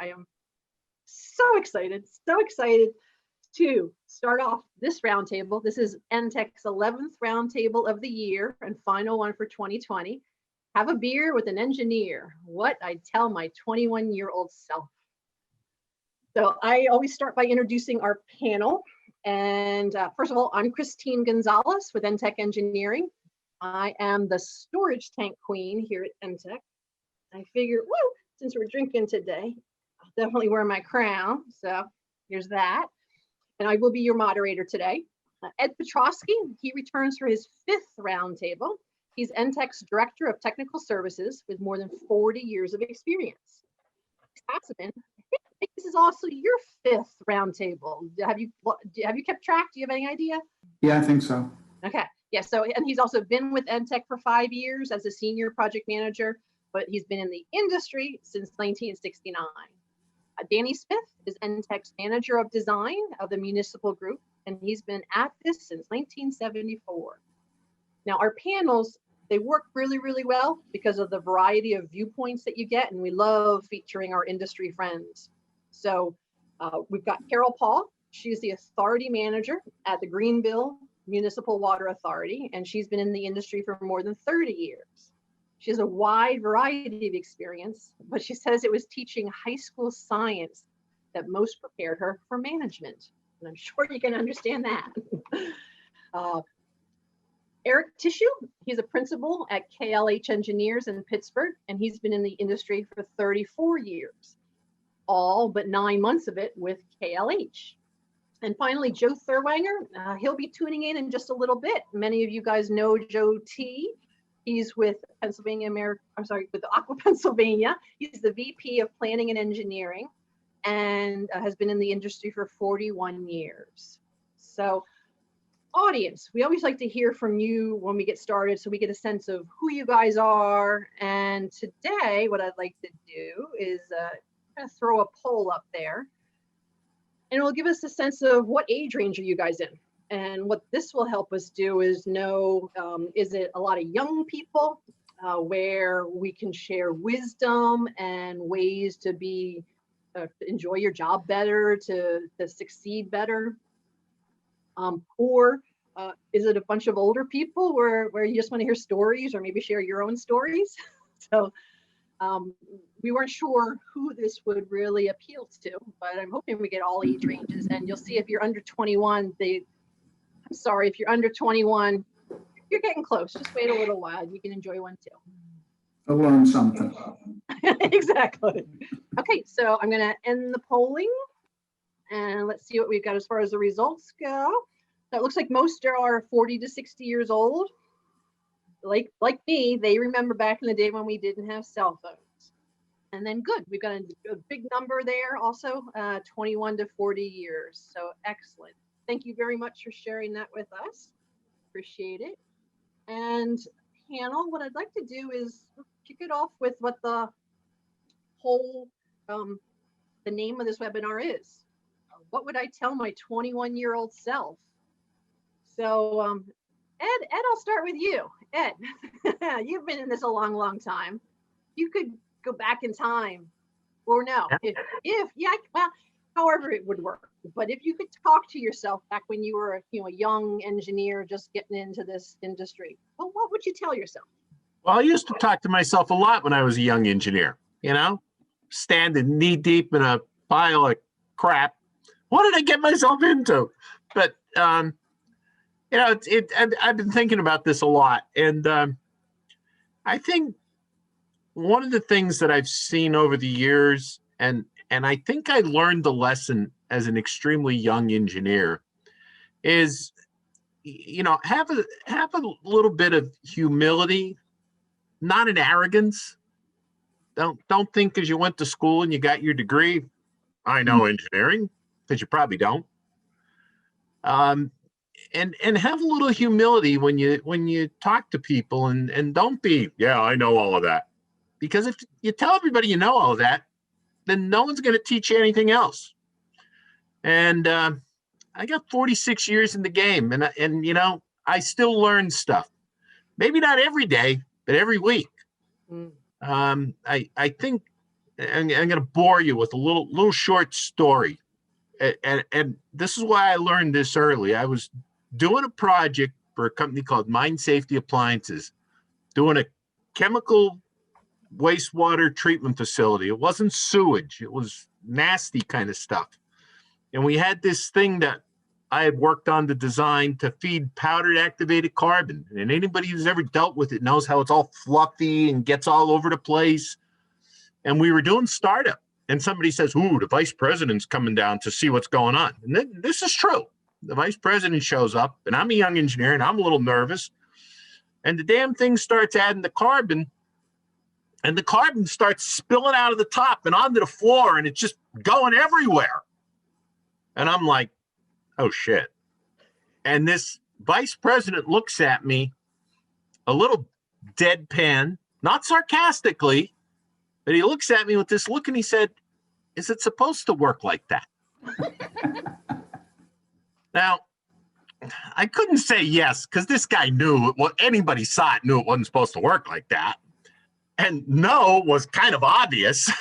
I am so excited to start off this roundtable. This is NTEC's 11th roundtable of the year and final one for 2020. Have a beer with an engineer. What I tell my 21-year-old self. So I always start by introducing our panel. And first of all, I'm Christine Gonzalez with NTEC Engineering. I am the storage tank queen here at NTEC. I figure, woo, since we're drinking today, I'll definitely wear my crown. So here's that. And I will be your moderator today. Ed Petrosky, he returns for his 5th roundtable. He's NTEC's Director of Technical Services with more than 40 years of experience. Cassaman, I think this is also your 5th roundtable. Have you kept track? Do you have any idea? Yeah, I think so. Okay. Yeah. So, and he's also been with NTEC for 5 years as a senior project manager, but he's been in the industry since 1969. Danny Smith is NTEC's Manager of Design of the Municipal Group, and he's been at this since 1974. Now, our panels, they work really, really well because of the variety of viewpoints that you get, and we love featuring our industry friends. So we've got Carol Paul. She's the Authority Manager at the Greenville Municipal Water Authority, and she's been in the industry for more than 30 years. She has a wide variety of experience, but she says it was teaching high school science that most prepared her for management. And I'm sure you can understand that. Eric Tissue, he's a principal at KLH Engineers in Pittsburgh, and he's been in the industry for 34 years, all but 9 months of it with KLH. And finally, Joe Thurwanger, he'll be tuning in just a little bit. Many of you guys know Joe T. He's with with Aqua Pennsylvania. He's the VP of Planning and Engineering and has been in the industry for 41 years. So audience, we always like to hear from you when we get started so we get a sense of who you guys are. And today, what I'd like to do is kind of throw a poll up there. And it will give us a sense of what age range are you guys in? And what this will help us do is know, is it a lot of young people where we can share wisdom and ways to enjoy your job better, to succeed better? Or is it a bunch of older people where you just want to hear stories or maybe share your own stories? So we weren't sure who this would really appeal to, but I'm hoping we get all age ranges. And you'll see if you're under 21, I'm sorry, if you're under 21, you're getting close. Just wait a little while. You can enjoy one too. I'll learn something. Exactly. Okay, so I'm going to end the polling. And let's see what we've got as far as the results go. So it looks like most are 40 to 60 years old. Like me, they remember back in the day when we didn't have cell phones. And then good, we've got a big number there also, 21 to 40 years. So excellent. Thank you very much for sharing that with us. Appreciate it. And panel, what I'd like to do is kick it off with what the whole, the name of this webinar is. What would I tell my 21-year-old self? So Ed, I'll start with you. Ed, you've been in this a long, long time. You could go back in time or no, well, however it would work. But if you could talk to yourself back when you were a young engineer just getting into this industry, well, what would you tell yourself? Well, I used to talk to myself a lot when I was a young engineer, standing knee deep in a pile of crap. What did I get myself into? But, I've been thinking about this a lot. And I think one of the things that I've seen over the years, and I think I learned the lesson as an extremely young engineer, is, have a little bit of humility, not an arrogance. Don't think because you went to school and you got your degree, I know engineering, because you probably don't. And have a little humility when you talk to people, and don't be, yeah, I know all of that. Because if you tell everybody you know all of that, then no one's going to teach you anything else. And I got 46 years in the game, and I still learn stuff. Maybe not every day, but every week. I think I'm going to bore you with a little short story. And this is why I learned this early. I was doing a project for a company called Mine Safety Appliances, doing a chemical wastewater treatment facility. It wasn't sewage. It was nasty kind of stuff. And we had this thing that I had worked on to design to feed powdered activated carbon. And anybody who's ever dealt with it knows how it's all fluffy and gets all over the place. And we were doing startup. And somebody says, ooh, the vice president's coming down to see what's going on. And then this is true. The vice president shows up, and I'm a young engineer, and I'm a little nervous. And the damn thing starts adding the carbon, and the carbon starts spilling out of the top and onto the floor, and it's just going everywhere. And I'm like, oh, shit. And this vice president looks at me a little deadpan, not sarcastically, but he looks at me with this look, and he said, is it supposed to work like that? Now, I couldn't say yes, because this guy knew, well, anybody saw it, knew it wasn't supposed to work like that. And no was kind of obvious.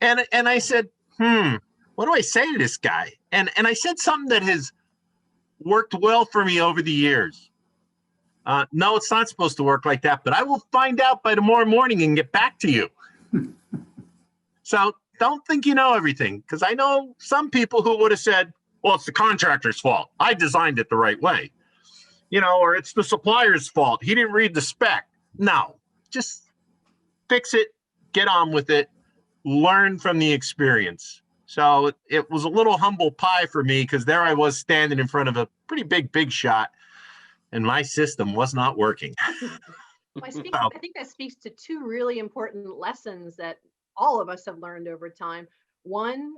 and I said, what do I say to this guy? And I said something that has worked well for me over the years. No, it's not supposed to work like that, but I will find out by tomorrow morning and get back to you. So don't think you know everything, because I know some people who would have said, well, it's the contractor's fault. I designed it the right way. Or it's the supplier's fault. He didn't read the spec. No, just fix it, get on with it, learn from the experience. So it was a little humble pie for me, because there I was standing in front of a pretty big shot, and my system was not working. I think that speaks to two really important lessons that all of us have learned over time. One,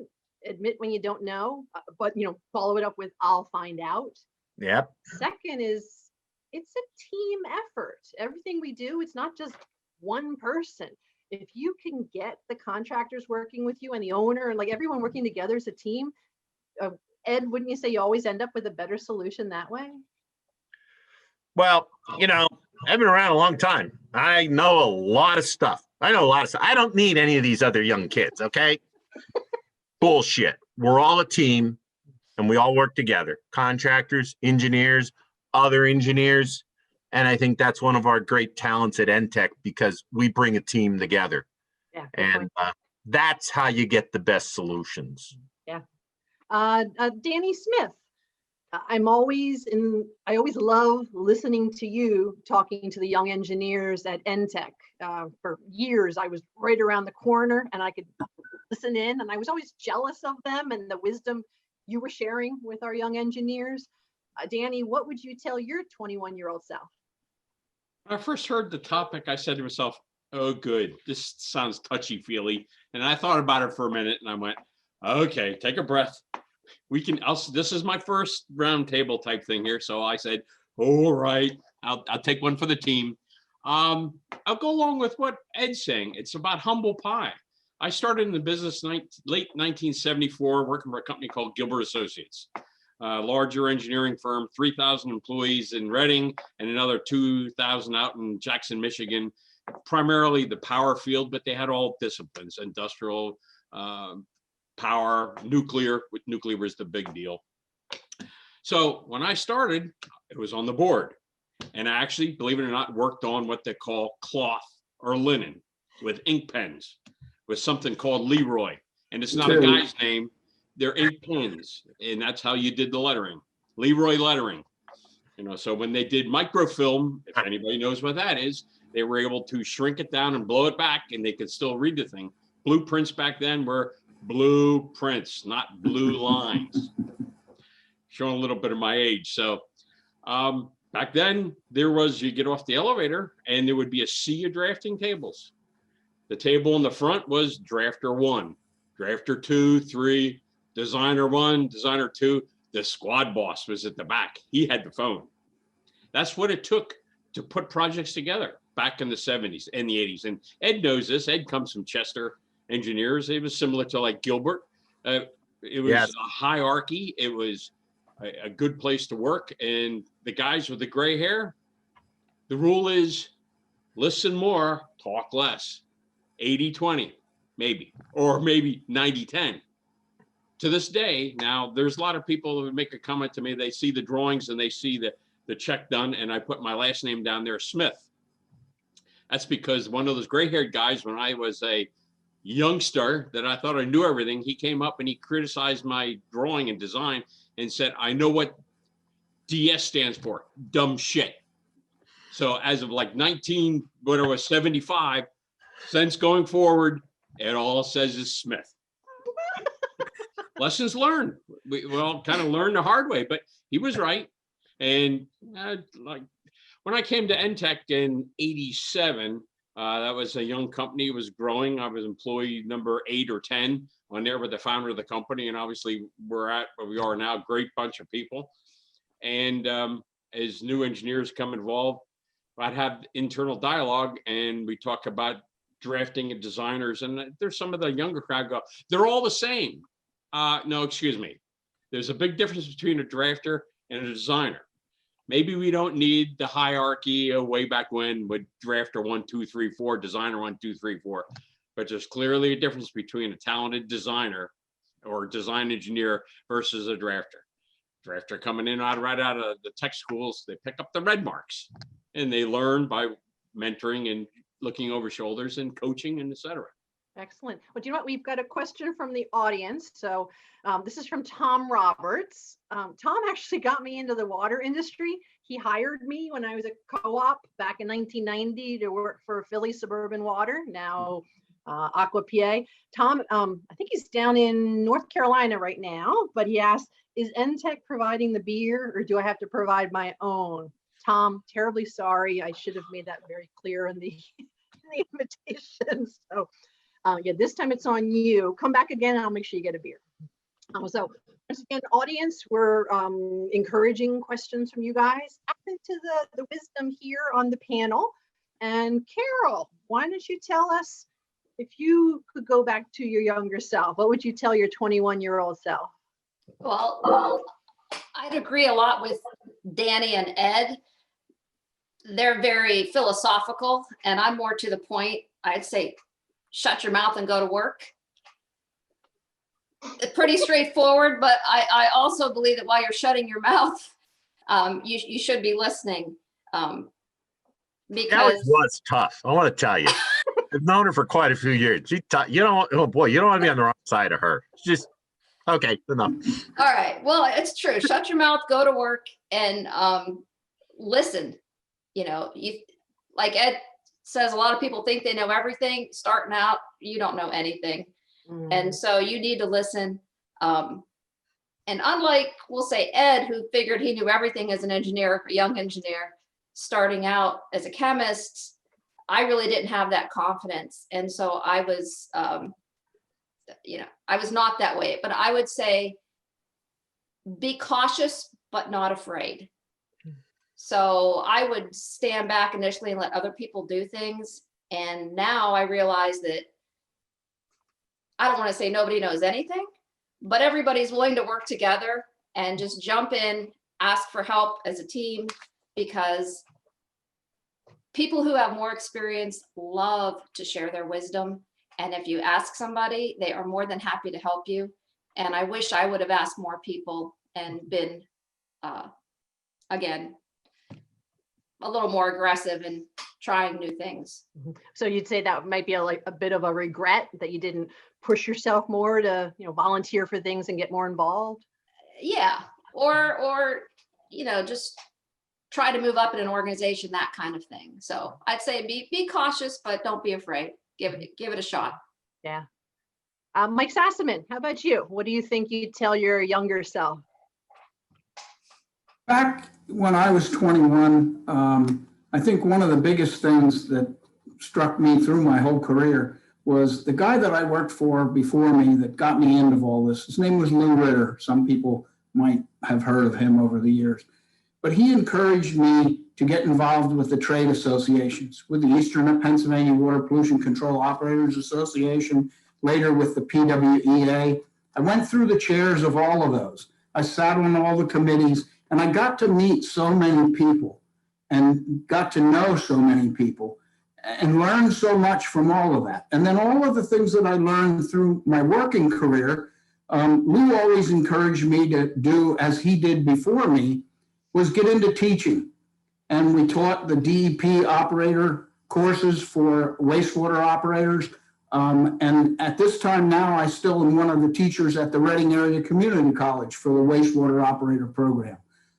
admit when you don't know, but follow it up with I'll find out. Yep. Second is it's a team effort. Everything we do, it's not just one person. If you can get the contractors working with you and the owner and like everyone working together as a team, Ed, wouldn't you say you always end up with a better solution that way? Well, I've been around a long time. I know a lot of stuff. I don't need any of these other young kids, okay? Bullshit. We're all a team, and we all work together. Contractors, engineers, other engineers. And I think that's one of our great talents at NTech, because we bring a team together. Yeah. And that's how you get the best solutions. Yeah. Danny Smith. I always love listening to you talking to the young engineers at NTech. For years, I was right around the corner and I could listen in, and I was always jealous of them and the wisdom you were sharing with our young engineers. Danny, what would you tell your 21-year-old self? When I first heard the topic, I said to myself, oh, good, this sounds touchy-feely. And I thought about it for a minute and I went, okay, take a breath. This is my first round table type thing here. So I said, all right, I'll take one for the team. I'll go along with what Ed's saying. It's about humble pie. I started in the business late 1974, working for a company called Gilbert Associates, a larger engineering firm, 3,000 employees in Reading and another 2,000 out in Jackson, Michigan, primarily the power field, but they had all disciplines, industrial, power, nuclear. Nuclear was the big deal. So when I started, it was on the board. And I actually, believe it or not, worked on what they call cloth or linen with ink pens with something called Leroy. And it's not a guy's name, they're ink pens. And that's how you did the lettering, Leroy lettering. So when they did microfilm, if anybody knows what that is, they were able to shrink it down and blow it back and they could still read the thing. Blueprints back then were blueprints, not blue lines. Showing a little bit of my age. So back then you get off the elevator and there would be a sea of drafting tables. The table in the front was drafter 1, drafter 2, 3, designer 1, designer 2. The squad boss was at the back. He had the phone. That's what it took to put projects together back in the 70s and the 80s. And Ed knows this. Ed comes from Chester Engineers. It was similar to like Gilbert. It was a hierarchy. It was a good place to work. And the guys with the gray hair, the rule is listen more, talk less. 80-20. maybe, or maybe 90-10. To this day, now there's a lot of people who make a comment to me. They see the drawings and they see the check done, and I put my last name down there, Smith. That's because one of those gray-haired guys, when I was a youngster that I thought I knew everything, he came up and he criticized my drawing and design and said, I know what DS stands for, dumb shit. So as of like 75, since going forward, it all says is Smith. Lessons learned. We all kind of learned the hard way, but he was right. And like when I came to NTEC in '87, that was a young company. It was growing. I was employee number 8 or 10 on there with the founder of the company. And obviously we're at where we are now, great bunch of people. And as new engineers come involved, I'd have internal dialogue and we talk about drafting and designers. And there's some of the younger crowd go, they're all the same. No, excuse me. There's a big difference between a drafter and a designer. Maybe we don't need the hierarchy of way back when with drafter 1, 2, 3, 4, designer 1, 2, 3, 4. But there's clearly a difference between a talented designer or design engineer versus a drafter. Drafter coming in right out of the tech schools, they pick up the red marks and they learn by mentoring and looking over shoulders and coaching and et cetera. Excellent. Well, do you know what? We've got a question from the audience. So this is from Tom Roberts. Tom actually got me into the water industry. He hired me when I was a co-op back in 1990 to work for Philly Suburban Water, now Aqua PA. Tom, I think he's down in North Carolina right now, but he asked, is NTEC providing the beer or do I have to provide my own? Tom, terribly sorry. I should have made that very clear in the invitation. So yeah, this time it's on you. Come back again and I'll make sure you get a beer. So once again, audience, we're encouraging questions from you guys. Back into the wisdom here on the panel. And Carol, why don't you tell us, if you could go back to your younger self, what would you tell your 21-year-old self? Well, I'd agree a lot with Danny and Ed. They're very philosophical, and I'm more to the point. I'd say, shut your mouth and go to work. Pretty straightforward, but I also believe that while you're shutting your mouth, you should be listening. Because was tough. I want to tell you, I've known her for quite a few years. You don't. Oh boy, you don't want to be on the wrong side of her. It's just okay. Enough. All right. Well, it's true. Shut your mouth, go to work, and listen. You know, like Ed says, a lot of people think they know everything. Starting out, you don't know anything. And so you need to listen. And unlike, we'll say, Ed, who figured he knew everything as an engineer, a young engineer, starting out as a chemist, I really didn't have that confidence. And so I was, I was not that way. But I would say, be cautious, but not afraid. So I would stand back initially and let other people do things. And now I realize that I don't want to say nobody knows anything, but everybody's willing to work together and just jump in, ask for help as a team, because people who have more experience love to share their wisdom. And if you ask somebody, they are more than happy to help you. And I wish I would have asked more people and been, again, a little more aggressive in trying new things. So you'd say that might be a bit of a regret that you didn't push yourself more to, volunteer for things and get more involved? Yeah, or just try to move up in an organization, that kind of thing. So I'd say be cautious, but don't be afraid. Give it a shot. Yeah. Mike Sassaman, how about you? What do you think you'd tell your younger self? Back when I was 21, I think one of the biggest things that struck me through my whole career was the guy that I worked for before me that got me into all this. His name was Lou Ritter. Some people might have heard of him over the years. But he encouraged me to get involved with the trade associations, with the Eastern Pennsylvania Water Pollution Control Operators Association, later with the PWEA. I went through the chairs of all of those. I sat on all the committees, and I got to meet so many people and got to know so many people. and learned so much from all of that. And then all of the things that I learned through my working career, Lou always encouraged me to do as he did before me, was get into teaching. And we taught the DEP operator courses for wastewater operators. And at this time now, I still am one of the teachers at the Reading Area Community College for the wastewater operator program.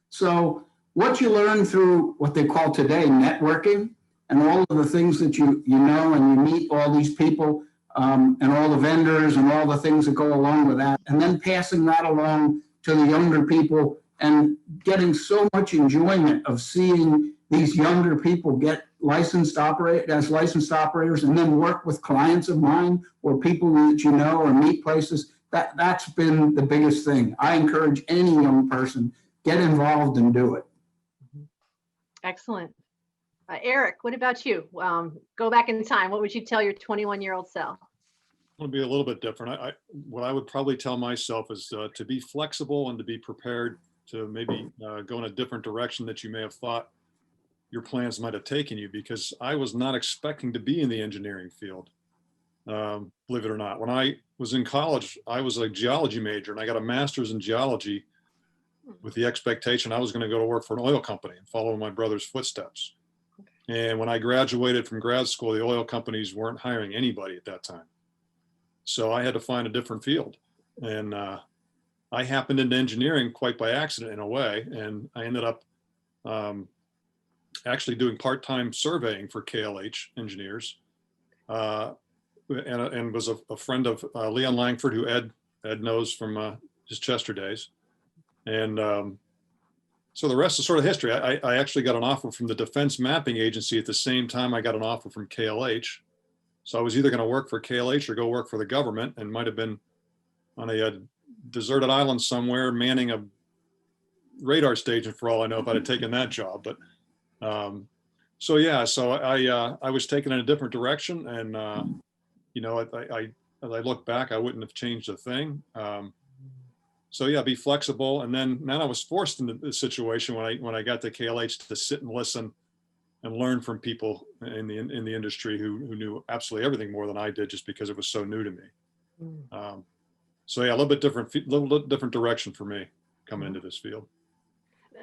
So what you learn through what they call today networking, and all of the things that you know, and you meet all these people, and all the vendors and all the things that go along with that, and then passing that along to the younger people and getting so much enjoyment of seeing these younger people get licensed operators and then work with clients of mine or people that you know or meet places. That's been the biggest thing. I encourage any young person, get involved and do it. Excellent. Eric, what about you? Go back in time. What would you tell your 21-year-old self? I'm going to be a little bit different. What I would probably tell myself is to be flexible and to be prepared to maybe go in a different direction that you may have thought your plans might have taken you, because I was not expecting to be in the engineering field. Believe it or not, when I was in college, I was a geology major and I got a master's in geology with the expectation I was going to go to work for an oil company and follow in my brother's footsteps. And when I graduated from grad school, the oil companies weren't hiring anybody at that time. So I had to find a different field. And I happened into engineering quite by accident in a way. And I ended up actually doing part-time surveying for KLH engineers. And was a friend of Leon Langford, who Ed knows from his Chester days. And so the rest is sort of history. I actually got an offer from the Defense Mapping Agency at the same time I got an offer from KLH. So I was either going to work for KLH or go work for the government, and might have been on a deserted island somewhere manning a radar station for all I know if I'd have taken that job. But so yeah, so I was taken in a different direction, and you know, as I look back, I wouldn't have changed a thing. So yeah, be flexible. And then I was forced into the situation when I got to KLH to sit and listen and learn from people in the industry who knew absolutely everything more than I did, just because it was so new to me. So yeah, a little bit different direction for me coming into this field.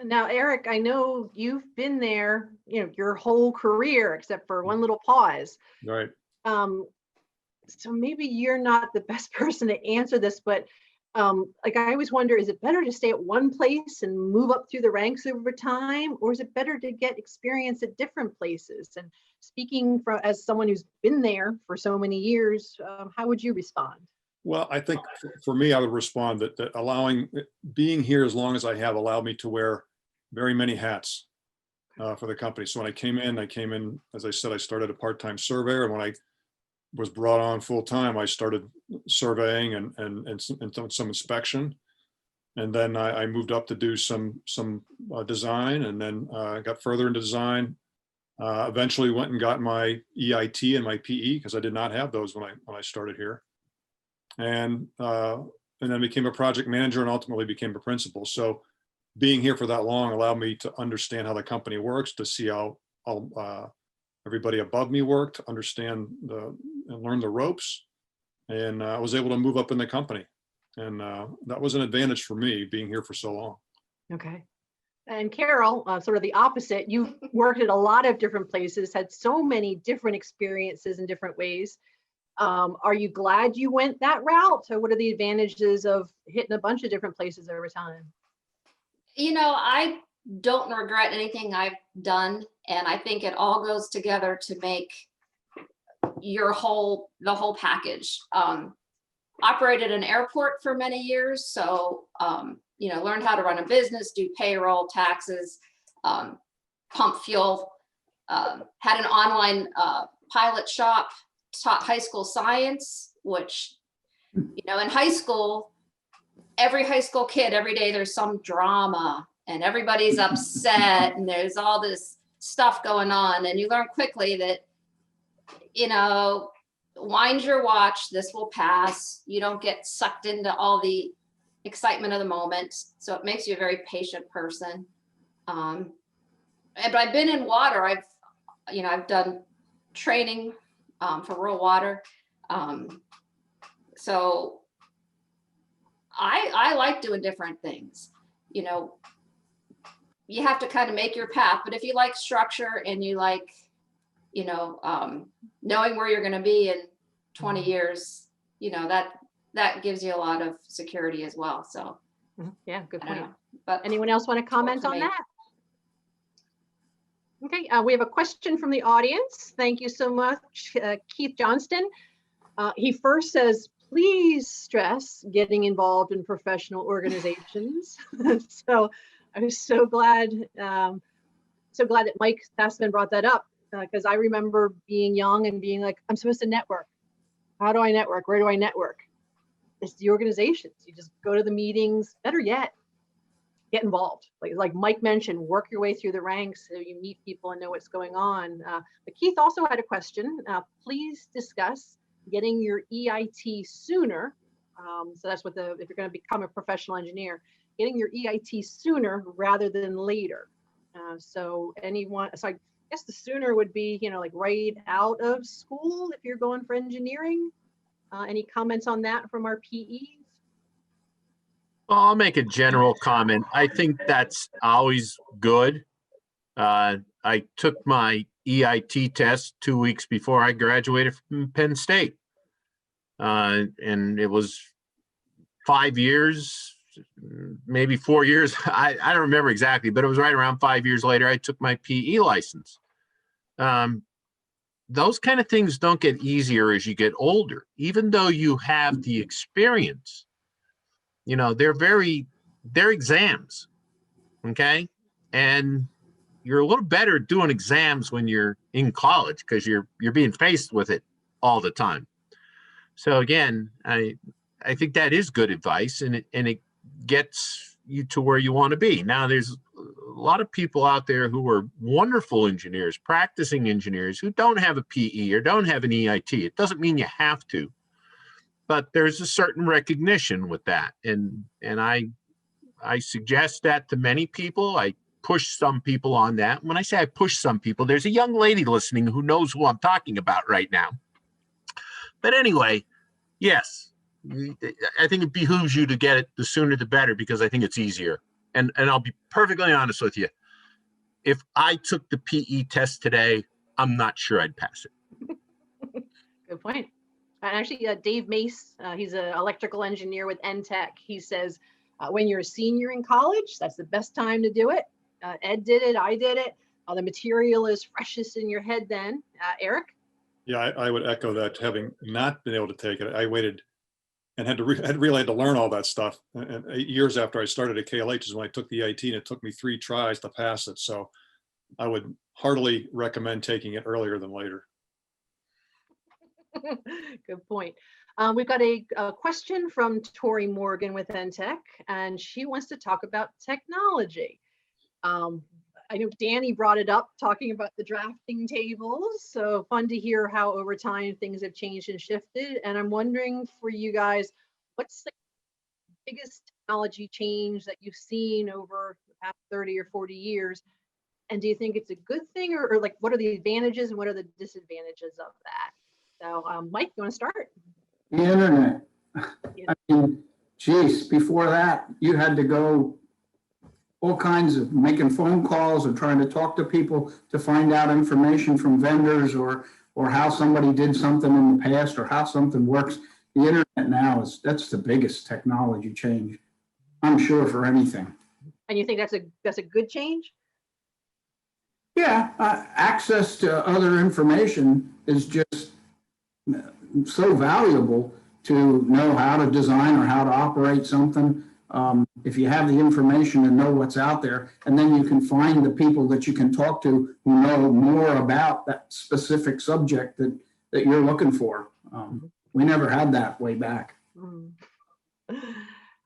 Now, Eric, I know you've been there, your whole career except for one little pause. Right. So maybe you're not the best person to answer this, but like I always wonder, is it better to stay at one place and move up through the ranks over time, or is it better to get experience at different places? And speaking as someone who's been there for so many years, how would you respond? Well, I think for me, I would respond that being here as long as I have allowed me to wear very many hats for the company. So when I came in, as I said, I started a part-time surveyor, and when I was brought on full-time, I started surveying and some inspection. And then I moved up to do some design, and then got further into design. Eventually went and got my EIT and my PE, because I did not have those when I started here. And then became a project manager, and ultimately became a principal. So being here for that long allowed me to understand how the company works, to see how everybody above me worked, understand and learn the ropes. And I was able to move up in the company. And that was an advantage for me, being here for so long. Okay. And Carol, sort of the opposite. You worked at a lot of different places, had so many different experiences in different ways. Are you glad you went that route? Or what are the advantages of hitting a bunch of different places over time? I don't regret anything I've done. And I think it all goes together to make the whole package. Operated an airport for many years. So, learned how to run a business, do payroll, taxes, pump fuel, had an online pilot shop, taught high school science, which, in high school, every high school kid, every day there's some drama and everybody's upset and there's all this stuff going on. And you learn quickly that, wind your watch, this will pass. You don't get sucked into all the excitement of the moment. So it makes you a very patient person. But I've been in water. I've done training for rural water. So I like doing different things. You know, you have to kind of make your path, but if you like structure and you like, you know, knowing where you're going to be in 20 years, you know, that gives you a lot of security as well. So yeah, good I don't point. know, but Anyone else want to comment for on me. that? Okay, we have a question from the audience. Thank you so much, Keith Johnston. He first says, please stress getting involved in professional organizations. So I was so glad that Mike Sassman brought that up, because I remember being young and being like, I'm supposed to network. How do I network? Where do I network? It's the organizations. You just go to the meetings. Better yet, get involved. Like Mike mentioned, work your way through the ranks so you meet people and know what's going on. But Keith also had a question. Please discuss getting your EIT sooner. So that's what if you're going to become a professional engineer, getting your EIT sooner rather than later. So I guess the sooner would be, you know, like right out of school if you're going for engineering. Any comments on that from our PEs? Well, I'll make a general comment. I think that's always good. I took my EIT test 2 weeks before I graduated from Penn State. And it was 5 years, maybe 4 years. I don't remember exactly, but it was right around 5 years later, I took my PE license. Those kind of things don't get easier as you get older, even though you have the experience. You know, they're exams, okay? And you're a little better at doing exams when you're in college because you're being faced with it all the time. So again, I think that is good advice, and it gets you to where you want to be. Now, there's a lot of people out there who are wonderful engineers, practicing engineers, who don't have a PE or don't have an EIT. It doesn't mean you have to, but there's a certain recognition with that, and I suggest that to many people. I push some people on that. When I say I push some people, there's a young lady listening who knows who I'm talking about right now. But anyway, yes, I think it behooves you to get it the sooner the better, because I think it's easier. And I'll be perfectly honest with you. If I took the PE test today, I'm not sure I'd pass it. Good point. And actually, Dave Mace, he's an electrical engineer with NTech. He says, when you're a senior in college, that's the best time to do it. Ed did it. I did it. The material is freshest in your head then. Eric? Yeah, I would echo that. Having not been able to take it, I waited and had really had to learn all that stuff. And 8 years after I started at KLH is when I took the EIT, and it took me 3 tries to pass it. So I would heartily recommend taking it earlier than later. Good point. We've got a question from Tori Morgan with NTech, and she wants to talk about technology. I know Danny brought it up, talking about the drafting tables. So fun to hear how over time things have changed and shifted. And I'm wondering for you guys, what's the biggest technology change that you've seen over the past 30 or 40 years? And do you think it's a good thing, or like, what are the advantages and what are the disadvantages of that? So Mike, you want to start? The internet. I mean, geez, before that, you had to go all kinds of making phone calls or trying to talk to people to find out information from vendors or how somebody did something in the past or how something works. The internet now that's the biggest technology change, I'm sure, for anything. And you think that's a good change? Yeah, access to other information is just so valuable to know how to design or how to operate something. If you have the information and know what's out there, and then you can find the people that you can talk to who know more about that specific subject that you're looking for. We never had that way back.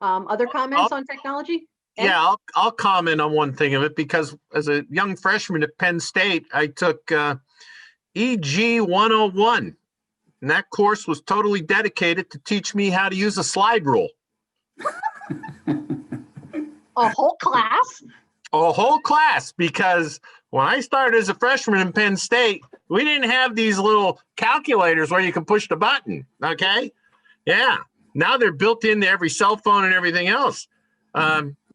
Other comments on technology? Ed? Yeah, I'll comment on one thing of it, because as a young freshman at Penn State, I took EG 101. And that course was totally dedicated to teach me how to use a slide rule. A whole class? A whole class, because when I started as a freshman in Penn State, We didn't have these little calculators where you can push the button. Okay. Yeah. Now they're built into every cell phone and everything else.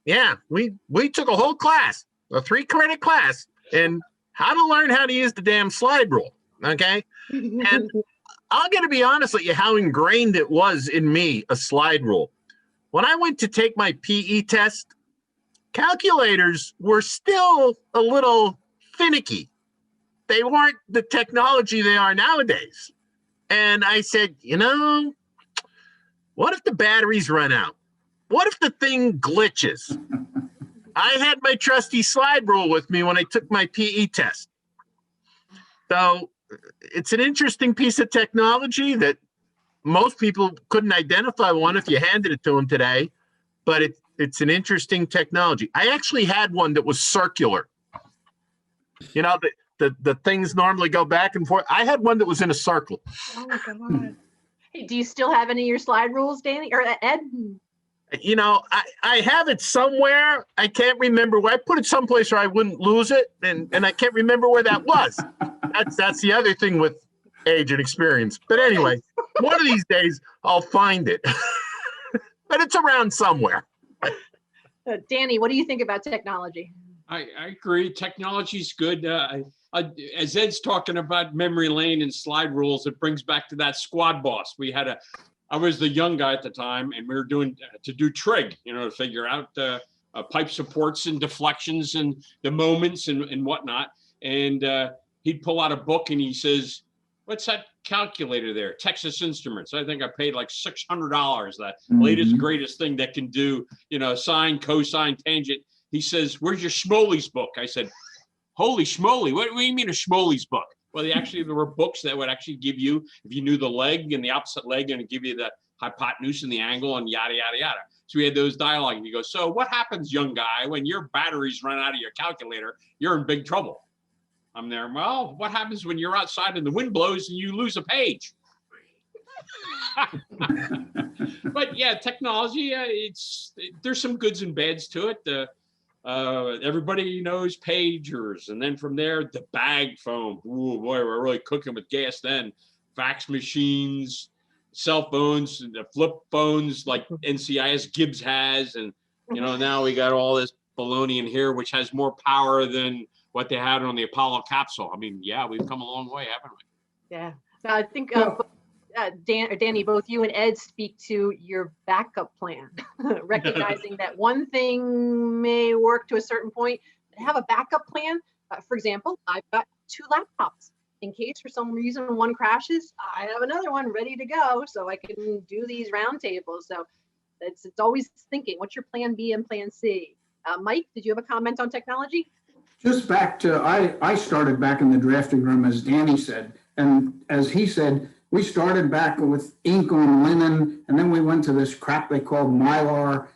Yeah. We took a whole class, a 3-credit class, and how to learn how to use the damn slide rule. Okay. And I'm going to be honest with you, how ingrained it was in me, a slide rule. When I went to take my PE test, calculators were still a little finicky. They weren't the technology they are nowadays. And I said, what if the batteries run out? What if the thing glitches? I had my trusty slide rule with me when I took my PE test. So it's an interesting piece of technology that most people couldn't identify one if you handed it to them today, but it's an interesting technology. I actually had one that was circular. The things normally go back and forth. I had one that was in a circle. Oh my God. Hey, do you still have any of your slide rules, Danny or Ed? I have it somewhere. I can't remember where. I put it someplace where I wouldn't lose it, and I can't remember where that was. That's the other thing with age and experience. But anyway, one of these days I'll find it. But it's around somewhere. Danny, what do you think about technology? I agree. Technology's good. As Ed's talking about memory lane and slide rules, it brings back to that squad boss. I was the young guy at the time, and we were doing to do trig, to figure out pipe supports and deflections and the moments and whatnot. And he'd pull out a book and he says, "What's that calculator there? Texas Instruments." I think I paid like $600. That latest, greatest thing that can do, sine, cosine, tangent. He says, "Where's your Schmoley's book?" I said, "Holy schmoly, what do you mean a Schmoley's book?" Well, there were books that would actually give you, if you knew the leg and the opposite leg, and give you the hypotenuse and the angle and yada, yada, yada. So we had those dialogue, and you go, "So what happens, young guy, when your batteries run out of your calculator? You're in big trouble." I'm there, "Well, what happens when you're outside and the wind blows and you lose a page?" But yeah, technology, there's some goods and bads to it. Everybody knows pagers, and then from there, the bag phone. Ooh, boy, we're really cooking with gas then. Fax machines, cell phones, the flip phones like NCIS Gibbs has, and now we got all this baloney in here, which has more power than what they had on the Apollo capsule. I mean, yeah, we've come a long way, haven't we? Yeah. So I think Danny, both you and Ed speak to your backup plan, recognizing that one thing may work to a certain point, but have a backup plan. For example, I've got 2 laptops. In case for some reason one crashes, I have another one ready to go so I can do these roundtables. So it's always thinking, what's your plan B and plan C? Mike, did you have a comment on technology? Just back to, I started back in the drafting room, as Danny said, and as he said, we started back with ink on linen, and then we went to this crap they called Mylar,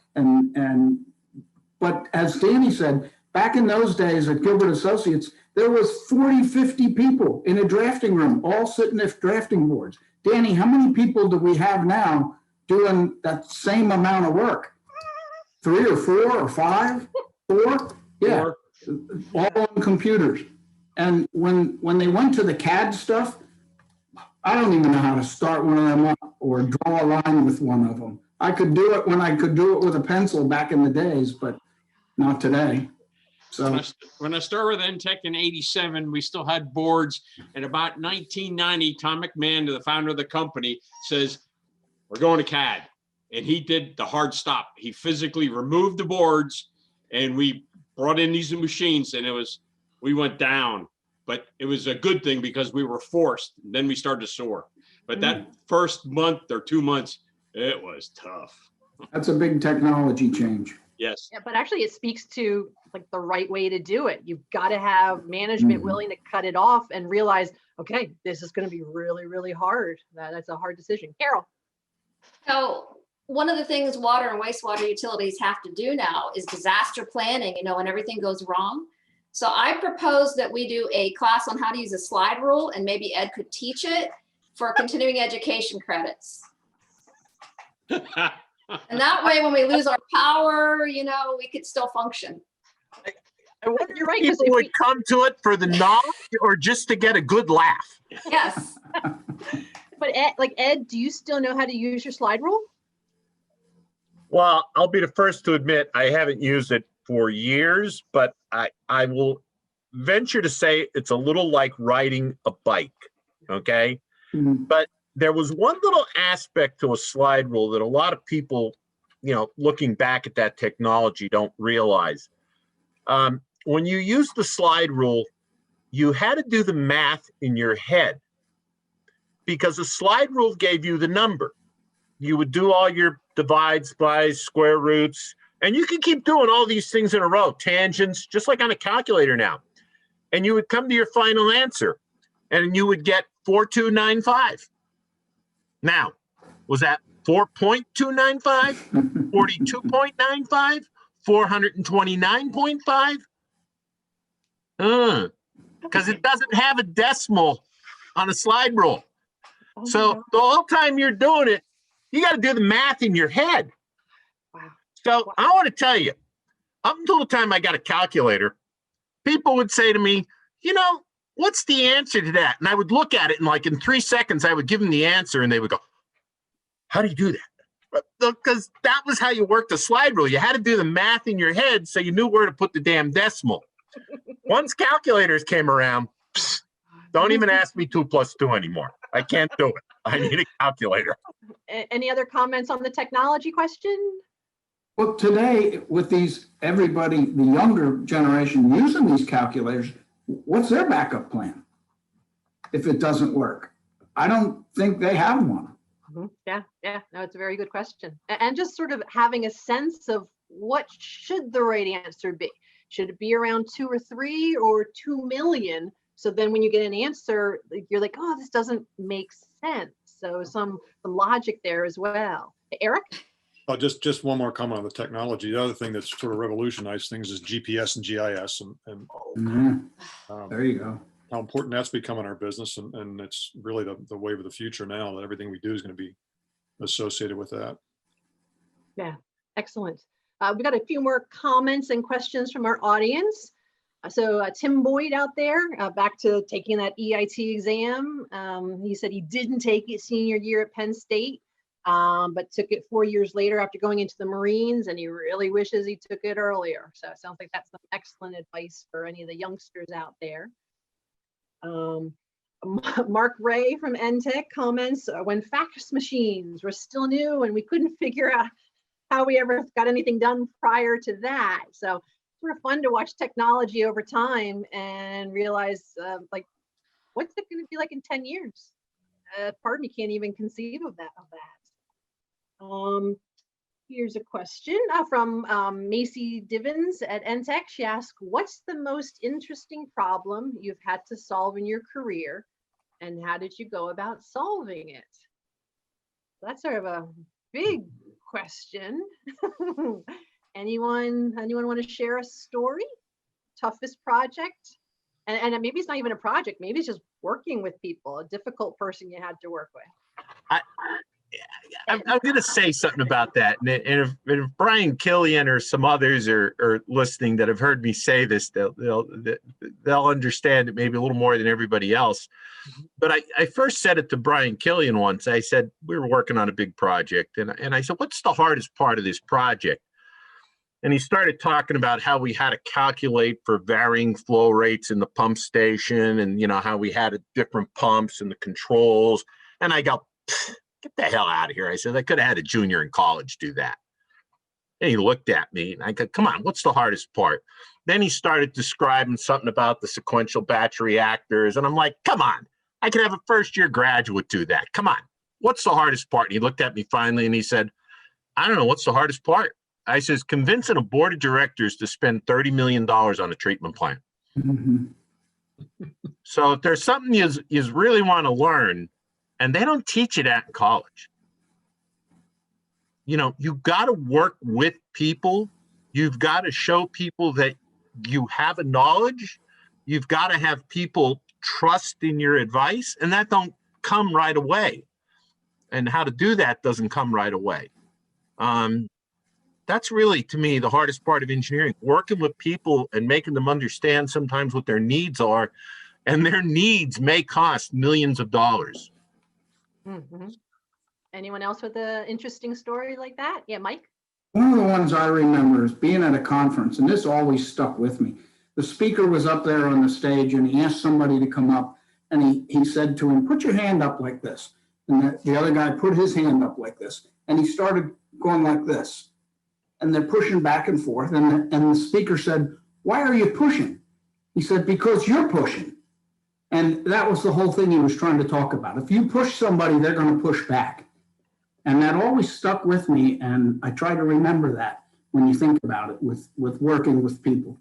but as Danny said, back in those days at Gilbert Associates, there was 40, 50 people in a drafting room, all sitting at drafting boards. Danny, how many people do we have now doing that same amount of work? 3 or 4 or 5? 4? Yeah, 4. All on computers. And when they went to the CAD stuff, I don't even know how to start one of them up or draw a line with one of them. I could do it when I could do it with a pencil back in the days, but not today. So when I started with NTech in '87, we still had boards. And about 1990, Tom McMahon, the founder of the company, says, "We're going to CAD." And he did the hard stop. He physically removed the boards, and we brought in these machines, and we went down. But it was a good thing because we were forced. Then we started to soar. But that first month or 2 months, it was tough. that's a big technology change. Yes. Yeah, but actually it speaks to like the right way to do it. You've got to have management willing to cut it off and realize, okay, this is going to be really, really hard. That's a hard decision. Carol. So one of the things water and wastewater utilities have to do now is disaster planning, when everything goes wrong. So I propose that we do a class on how to use a slide rule, and maybe Ed could teach it for continuing education credits. And that way, when we lose our power, we could still function. I wonder You're right, if 'cause people if would we- come to it for the knowledge or just to get a good laugh. Yes. But Ed, do you still know how to use your slide rule? Well, I'll be the first to admit I haven't used it for years, but I will venture to say it's a little like riding a bike. Okay. Mhm. But there was one little aspect to a slide rule that a lot of people, looking back at that technology, don't realize. When you use the slide rule, you had to do the math in your head because the slide rule gave you the number. You would do all your divides, splice, square roots, and you can keep doing all these things in a row, tangents, just like on a calculator now. And you would come to your final answer and you would get 4295. Now, was that 4.295, 42.95, 429.5? Because it doesn't have a decimal on a slide rule. Oh, So no. the whole time you're doing it, you got to do the math in your head. Wow. So I want to tell you, up until the time I got a calculator, people would say to me, what's the answer to that? And I would look at it and like in 3 seconds, I would give them the answer and they would go, how do you do that? Because that was how you worked the slide rule. You had to do the math in your head so you knew where to put the damn decimal. Once calculators came around, don't even ask me 2 + 2 anymore. I can't do it. I need a calculator. Any other comments on the technology question? Well, today with everybody, the younger generation using these calculators, what's their backup plan if it doesn't work? I don't think they have one. Yeah. No, it's a very good question. And just sort of having a sense of what should the right answer be. Should it be around 2 or 3 or 2 million? So then when you get an answer, you're like, oh, this doesn't make sense. So some logic there as well. Eric? Oh, just one more comment on the technology. The other thing that's sort of revolutionized things is GPS and GIS and There you go. how important that's become in our business. And it's really the wave of the future now, that everything we do is going to be associated with that. Yeah, excellent. We got a few more comments and questions from our audience. So Tim Boyd out there, back to taking that EIT exam. He said he didn't take it senior year at Penn State, but took it 4 years later after going into the Marines, and he really wishes he took it earlier. So it sounds like that's some excellent advice for any of the youngsters out there. Mark Ray from NTech comments, when fax machines were still new and we couldn't figure out how we ever got anything done prior to that. So sort of fun to watch technology over time and realize like, what's it going to be like in 10 years? Part of me can't even conceive of that. Here's a question from Macy Divins at NTech. She asked, what's the most interesting problem you've had to solve in your career, and how did you go about solving it? That's sort of a big question. Anyone want to share a story? Toughest project? And maybe it's not even a project, maybe it's just working with people, a difficult person you had to work with. I'm going to say something about that. And if Brian Killian or some others are listening that have heard me say this, they'll understand it maybe a little more than everybody else. But I first said it to Brian Killian once. I said, we were working on a big project. And I said, what's the hardest part of this project? And he started talking about how we had to calculate for varying flow rates in the pump station and, how we had different pumps and the controls. And I go, get the hell out of here. I said, I could have had a junior in college do that. And he looked at me and I go, come on, what's the hardest part? Then he started describing something about the sequential batch reactors. And I'm like, come on, I could have a first-year graduate do that. Come on, what's the hardest part? And he looked at me finally and he said, I don't know, what's the hardest part? I says, convincing a board of directors to spend $30 million on a treatment plant. Mm-hmm. So if there's something you really want to learn, and they don't teach you that in college, you've got to work with people. You've got to show people that you have a knowledge. You've got to have people trust in your advice, and that don't come right away. And how to do that doesn't come right away. that's really, to me, the hardest part of engineering, working with people and making them understand sometimes what their needs are, and their needs may cost millions of dollars. Mhm. Anyone else with an interesting story like that? Yeah, Mike? One of the ones I remember is being at a conference, and this always stuck with me. The speaker was up there on the stage and he asked somebody to come up, and he said to him, put your hand up like this. And the other guy put his hand up like this, and he started going like this. And they're pushing back and forth. And the speaker said, why are you pushing? He said, because you're pushing. And that was the whole thing he was trying to talk about. If you push somebody, they're going to push back. And that always stuck with me. And I try to remember that when you think about it with working with people.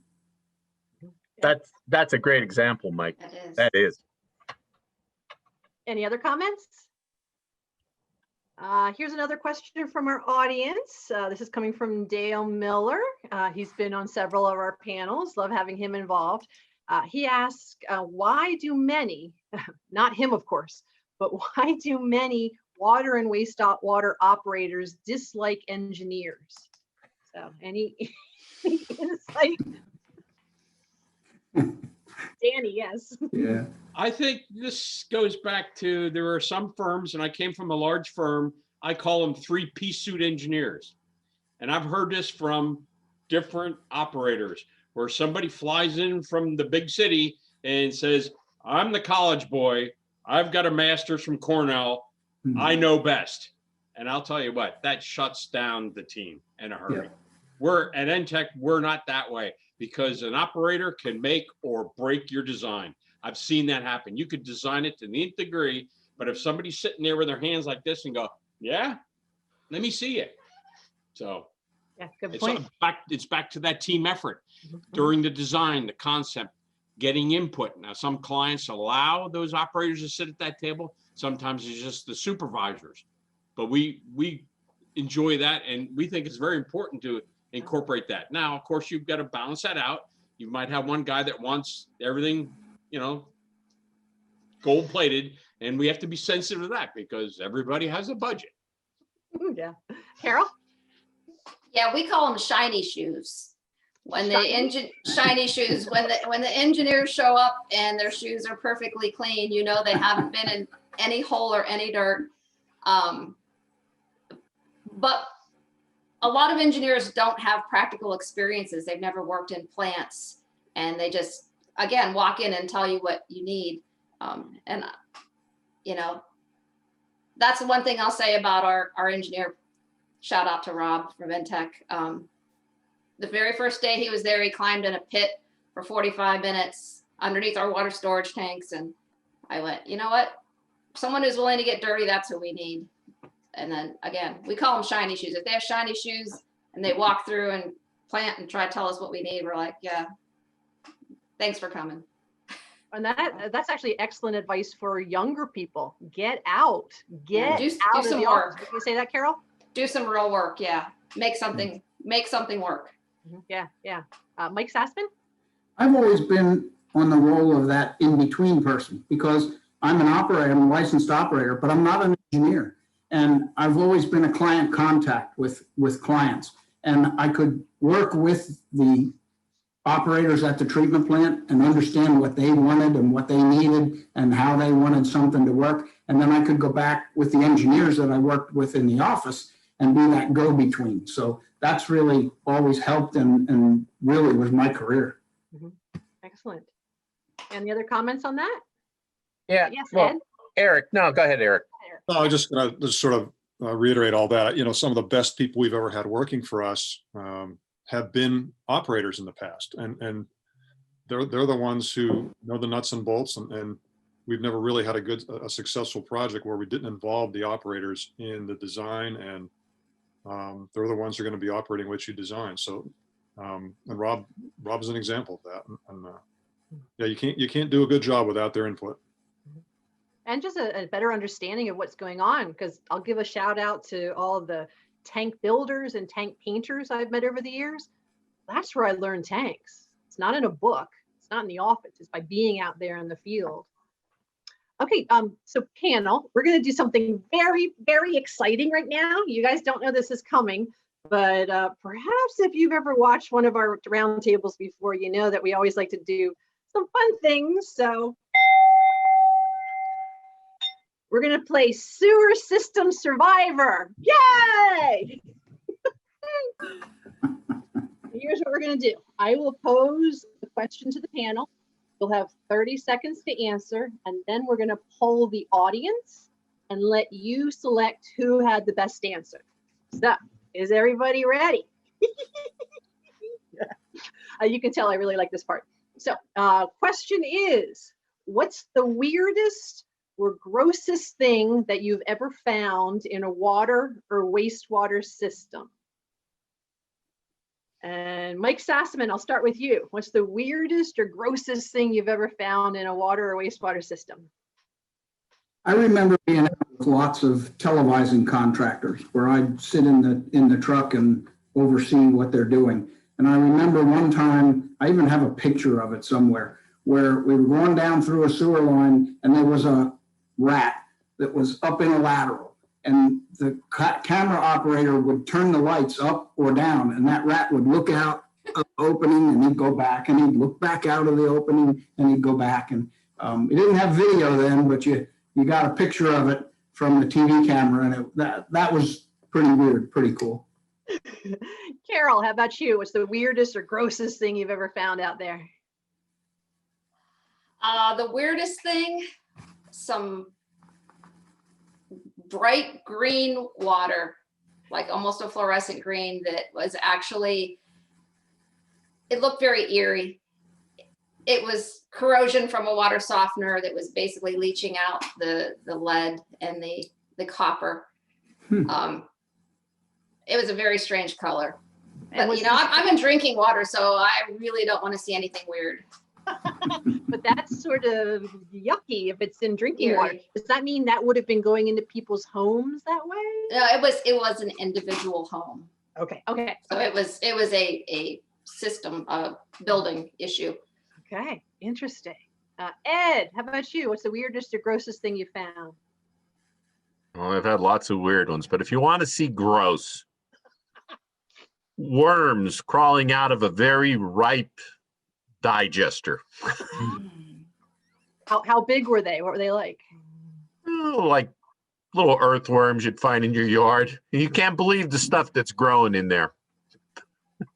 That's a great example, Mike. That is. That is. Any other comments? Here's another question from our audience. This is coming from Dale Miller. He's been on several of our panels. Love having him involved. He asks, why do many, not him, of course, but why do many water and wastewater operators dislike engineers? So any insight? Danny, yes. Yeah. I think this goes back to, there are some firms, and I came from a large firm, I call them three-piece suit engineers. And I've heard this from different operators, where somebody flies in from the big city and says, I'm the college boy, I've got a master's from Cornell, I know best. And I'll tell you what, that shuts down the team in a hurry. Yeah. We're at NTech, we're not that way, because an operator can make or break your design. I've seen that happen. You could design it to the nth degree, but if somebody's sitting there with their hands like this and go, yeah, let me see it. So Yeah, good it's point. back to that team effort Mhm. during the design, the concept, getting input. Now, some clients allow those operators to sit at that table. Sometimes it's just the supervisors, but we enjoy that, and we think it's very important to incorporate that. Now, of course, you've got to balance that out. You might have one guy that wants everything, gold plated, and we have to be sensitive to that because everybody has a budget. Yeah. Carol? Yeah, we call them shiny shoes. When the shiny shoes, when the engineers show up and their shoes are perfectly clean, they haven't been in any hole or any dirt. But a lot of engineers don't have practical experiences. They've never worked in plants, and they just, again, walk in and tell you what you need. That's the one thing I'll say about our engineer. Shout out to Rob from NTech. The very first day he was there, he climbed in a pit for 45 minutes underneath our water storage tanks. And I went, you know what? Someone who's willing to get dirty, that's what we need. And then again, we call them shiny shoes. If they have shiny shoes and they walk through and plant and try to tell us what we need, we're like, yeah, thanks for coming. And that's actually excellent advice for younger people. Get out. Get do out of some the work. office. Did you say that, Carol? Do some real work. Yeah. Make something work. Yeah. Mike Sassman? I've always been on the role of that in-between person because I'm an operator, I'm a licensed operator, but I'm not an engineer. And I've always been a client contact with clients. And I could work with the operators at the treatment plant and understand what they wanted and what they needed and how they wanted something to work. And then I could go back with the engineers that I worked with in the office and be that go-between. So that's really always helped and really was my career. Excellent. Any other comments on that? Yeah. Yes, Well, Ed? Eric, no, go ahead, Eric. No, I'm just going to sort of reiterate all that. Some of the best people we've ever had working for us have been operators in the past, and they're the ones who know the nuts and bolts, and we've never really had a successful project where we didn't involve the operators in the design, and they're the ones who are going to be operating what you design. So, and Rob's an example of that, and yeah, you can't do a good job without their input. And just a better understanding of what's going on, because I'll give a shout out to all of the tank builders and tank painters I've met over the years. That's where I learned tanks. It's not in a book. It's not in the office. It's by being out there in the field. Okay, so panel, we're going to do something very, very exciting right now. You guys don't know this is coming, But perhaps if you've ever watched one of our roundtables before, you know that we always like to do some fun things. So we're going to play Sewer System Survivor. Yay! Here's what we're going to do. I will pose the question to the panel. You'll have 30 seconds to answer, and then we're going to poll the audience and let you select who had the best answer. So, is everybody ready? You can tell I really like this part. So, question is, what's the weirdest or grossest thing that you've ever found in a water or wastewater system? And Mike Sassman, I'll start with you. What's the weirdest or grossest thing you've ever found in a water or wastewater system? I remember being out with lots of televising contractors where I'd sit in the truck and oversee what they're doing. And I remember one time, I even have a picture of it somewhere, where we were going down through a sewer line and there was a rat that was up in a lateral. And the camera operator would turn the lights up or down, and that rat would look out of the opening and he'd go back, and he'd look back out of the opening and he'd go back. And we didn't have video then, but you got a picture of it from the TV camera, and that was pretty weird, pretty cool. Carol, how about you? What's the weirdest or grossest thing you've ever found out there? The weirdest thing, some bright green water, like almost a fluorescent green, that was actually, it looked very eerie. It was corrosion from a water softener that was basically leaching out the lead and the copper. It was a very strange color. But you know, I'm in drinking water, so I really don't want to see anything weird. But that's sort of yucky if it's in drinking water. Does that mean that would have been going into people's homes that way? No, it was an individual home. Okay. So it was a system building issue. Okay, interesting. Ed, how about you? What's the weirdest or grossest thing you found? Well, I've had lots of weird ones, but if you want to see gross, worms crawling out of a very ripe digester. How big were they? What were they like? Oh, like little earthworms you'd find in your yard. You can't believe the stuff that's growing in there.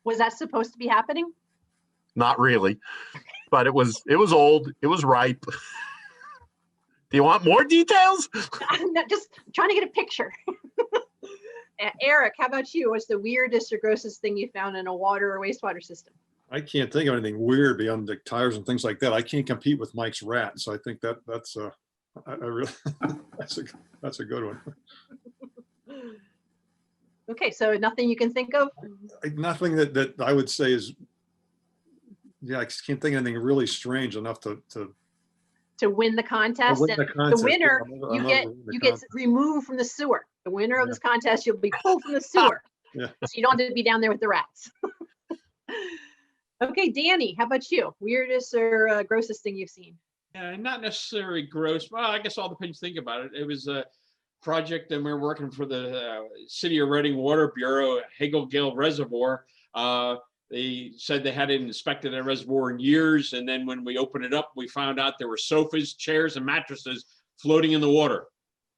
Was that supposed to be happening? Not really, but it was old. It was ripe. Do you want more details? No, just trying to get a picture. Eric, how about you? What's the weirdest or grossest thing you found in a water or wastewater system? I can't think of anything weird beyond the tires and things like that. I can't compete with Mike's rat, so I think that's I really that's a good one. Okay, so nothing you can think of? Nothing that I would say is, yeah, I just can't think of anything really strange enough to win the contest. win the contest. The winner, Yeah, you get removed from the sewer. The winner of this contest, you'll be pulled from the sewer. Yeah. So you don't have to be down there with the rats. Okay, Danny, how about you? Weirdest or grossest thing you've seen? Not necessarily gross. Well, I guess all depends. Think about it. It was a project, and we were working for the City of Reading Water Bureau, Hagelgill Reservoir. They said they hadn't inspected that reservoir in years, and then when we opened it up, we found out there were sofas, chairs, and mattresses floating in the water.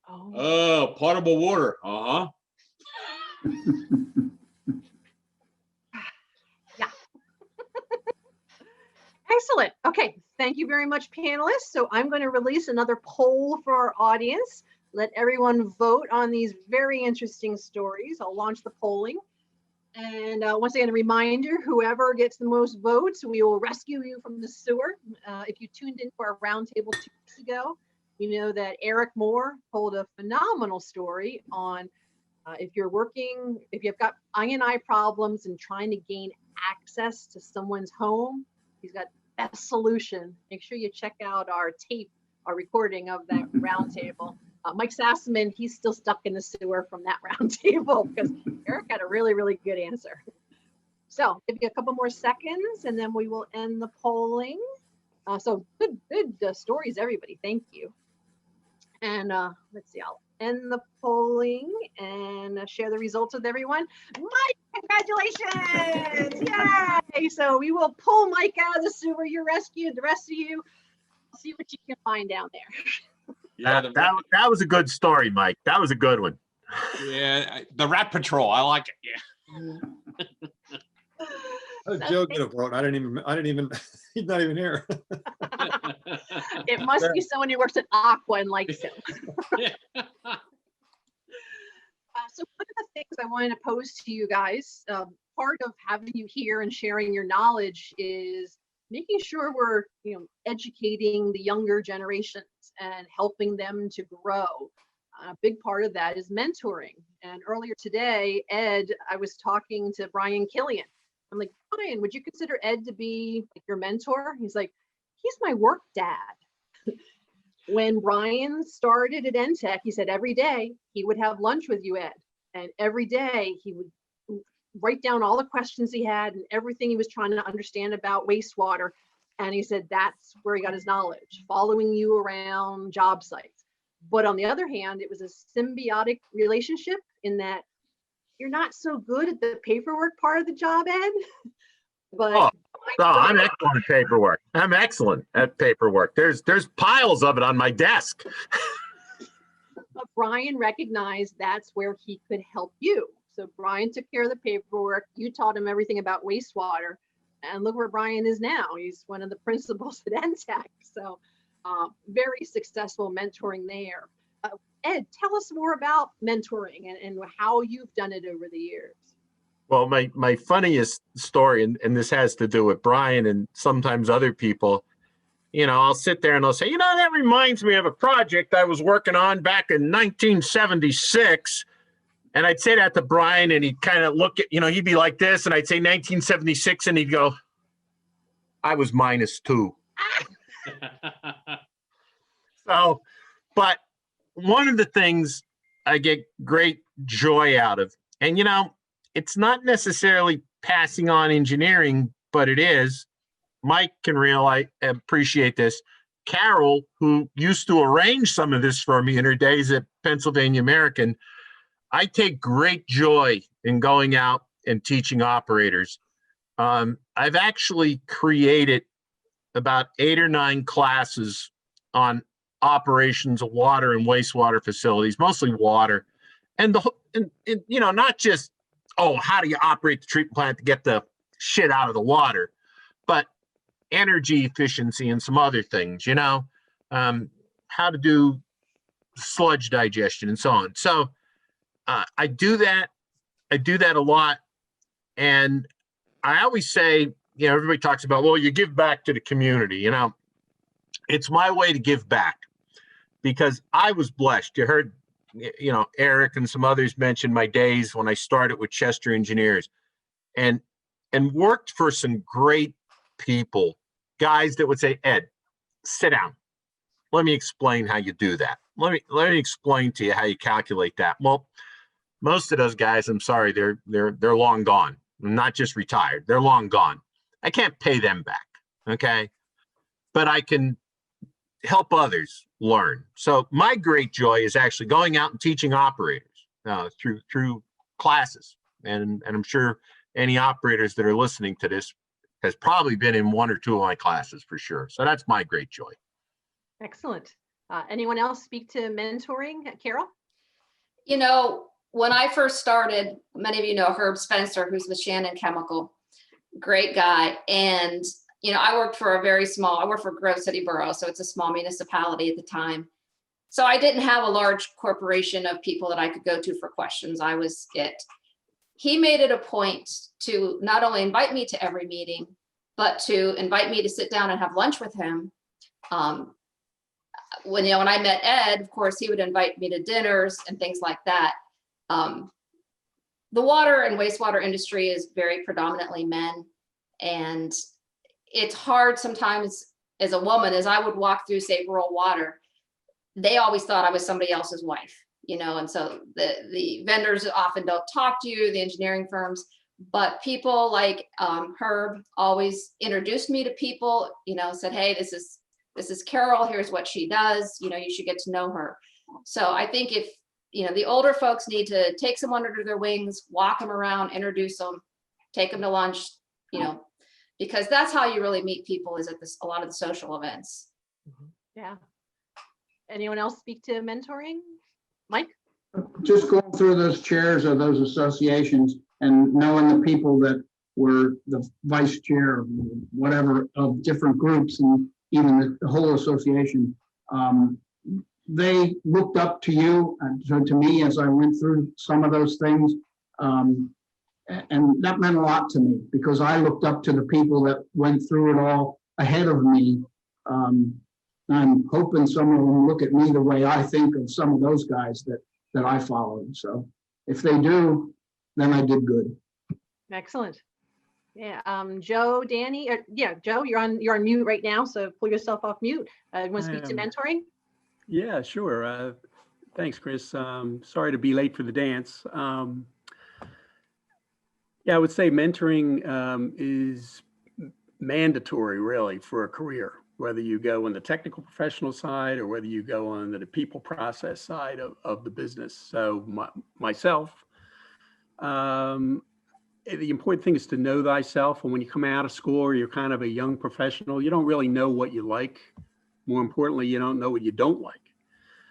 Oh, potable water. Uh-huh. Yeah. Excellent. Okay, thank you very much, panelists. So I'm going to release another poll for our audience. Let everyone vote on these very interesting stories. I'll launch the polling. And once again, a reminder, whoever gets the most votes, we will rescue you from the sewer. If you tuned into our roundtable 2 weeks ago, you know that Eric Moore told a phenomenal story on if you've got I&I problems and trying to gain access to someone's home, he's got the best solution. Make sure you check out our tape, our recording of that roundtable. Mike Sassman, he's still stuck in the sewer from that roundtable because Eric had a really, really good answer. So give you a couple more seconds and then we will end the polling. So good stories, everybody. Thank you. And let's see, I'll end the polling and share the results with everyone. Mike, congratulations! Yay! So we will pull Mike out of the sewer. You're rescued. The rest of you, see what you can find down there. Yeah, That was a good story, Mike. That was a good one. the Rat Patrol. I like it. Yeah. How did Joe get a vote? I didn't even, he's not even here. It must be someone who works at Aqua and likes him. So one of the things I wanted to pose to you guys, part of having you here and sharing your knowledge is making sure we're, educating the younger generations and helping them to grow. A big part of that is mentoring. And earlier today, Ed, I was talking to Brian Killian. I'm like, Brian, would you consider Ed to be like your mentor? He's like, he's my work dad. When Brian started at NTech, he said every day he would have lunch with you, Ed. And every day he would write down all the questions he had and everything he was trying to understand about wastewater. And he said that's where he got his knowledge, following you around job sites. But on the other hand, it was a symbiotic relationship in that you're not so good at the paperwork part of the job, Ed. But I'm excellent at paperwork. I'm excellent at paperwork. There's piles of it on my desk. But Brian recognized that's where he could help you. So Brian took care of the paperwork. You taught him everything about wastewater. And look where Brian is now. He's one of the principals at NTech. So very successful mentoring there. Ed, tell us more about mentoring and how you've done it over the years. Well, my funniest story, and this has to do with Brian and sometimes other people, I'll sit there and I'll say, that reminds me of a project I was working on back in 1976. And I'd say that to Brian and he'd kind of look at, he'd be like this. And I'd say 1976 and he'd go, I was -2. So, but one of the things I get great joy out of, and it's not necessarily passing on engineering, but it is. Mike can appreciate this. Carol, who used to arrange some of this for me in her days at Pennsylvania American, I take great joy in going out and teaching operators. I've actually created about 8 or 9 classes on operations of water and wastewater facilities, mostly water, and not just how do you operate the treatment plant to get the shit out of the water, but energy efficiency and some other things, how to do sludge digestion and so on. So I do that a lot. And I always say, everybody talks about, well, you give back to the community, it's my way to give back because I was blessed. You heard, Eric and some others mentioned my days when I started with Chester Engineers and worked for some great people, guys that would say, Ed, sit down. Let me explain how you do that. Let me explain to you how you calculate that. Well, most of those guys, I'm sorry, they're long gone. Not just retired, they're long gone. I can't pay them back, okay? But I can help others learn. So my great joy is actually going out and teaching operators through classes. And I'm sure any operators that are listening to this has probably been in 1 or 2 of my classes for sure. So that's my great joy. Excellent. Anyone else speak to mentoring? Carol? When I first started, many of you know Herb Spencer, who's with Shannon Chemical, great guy. And, I worked for Grove City Borough. So it's a small municipality at the time. So I didn't have a large corporation of people that I could go to for questions. I was it. He made it a point to not only invite me to every meeting, but to invite me to sit down and have lunch with him. When I met Ed, of course, he would invite me to dinners and things like that. The water and wastewater industry is very predominantly men. And it's hard sometimes as a woman, as I would walk through, say, rural water, they always thought I was somebody else's wife, and so the vendors often don't talk to you, the engineering firms, but people like Herb always introduced me to people, said, hey, this is Carol, here's what she does, you should get to know her. So I think the older folks need to take someone under their wings, walk them around, introduce them, take them to lunch, because that's how you really meet people, is at a lot of the social events. Yeah. Anyone else speak to mentoring? Mike? Just going through those chairs of those associations and knowing the people that were the vice chair, or whatever, of different groups, and even the whole association, they looked up to you and to me as I went through some of those things. And that meant a lot to me, because I looked up to the people that went through it all ahead of me. I'm hoping some of them look at me the way I think of some of those guys that I followed. So if they do, then I did good. Excellent. Yeah. Joe, Danny, Joe, you're on mute right now, so pull yourself off mute. Want to speak to mentoring? Yeah, sure. Thanks, Chris. Sorry to be late for the dance. Yeah, I would say mentoring is mandatory, really, for a career, whether you go on the technical professional side or whether you go on the people process side of the business. So myself, the important thing is to know thyself. And when you come out of school or you're kind of a young professional, you don't really know what you like. More importantly, you don't know what you don't like.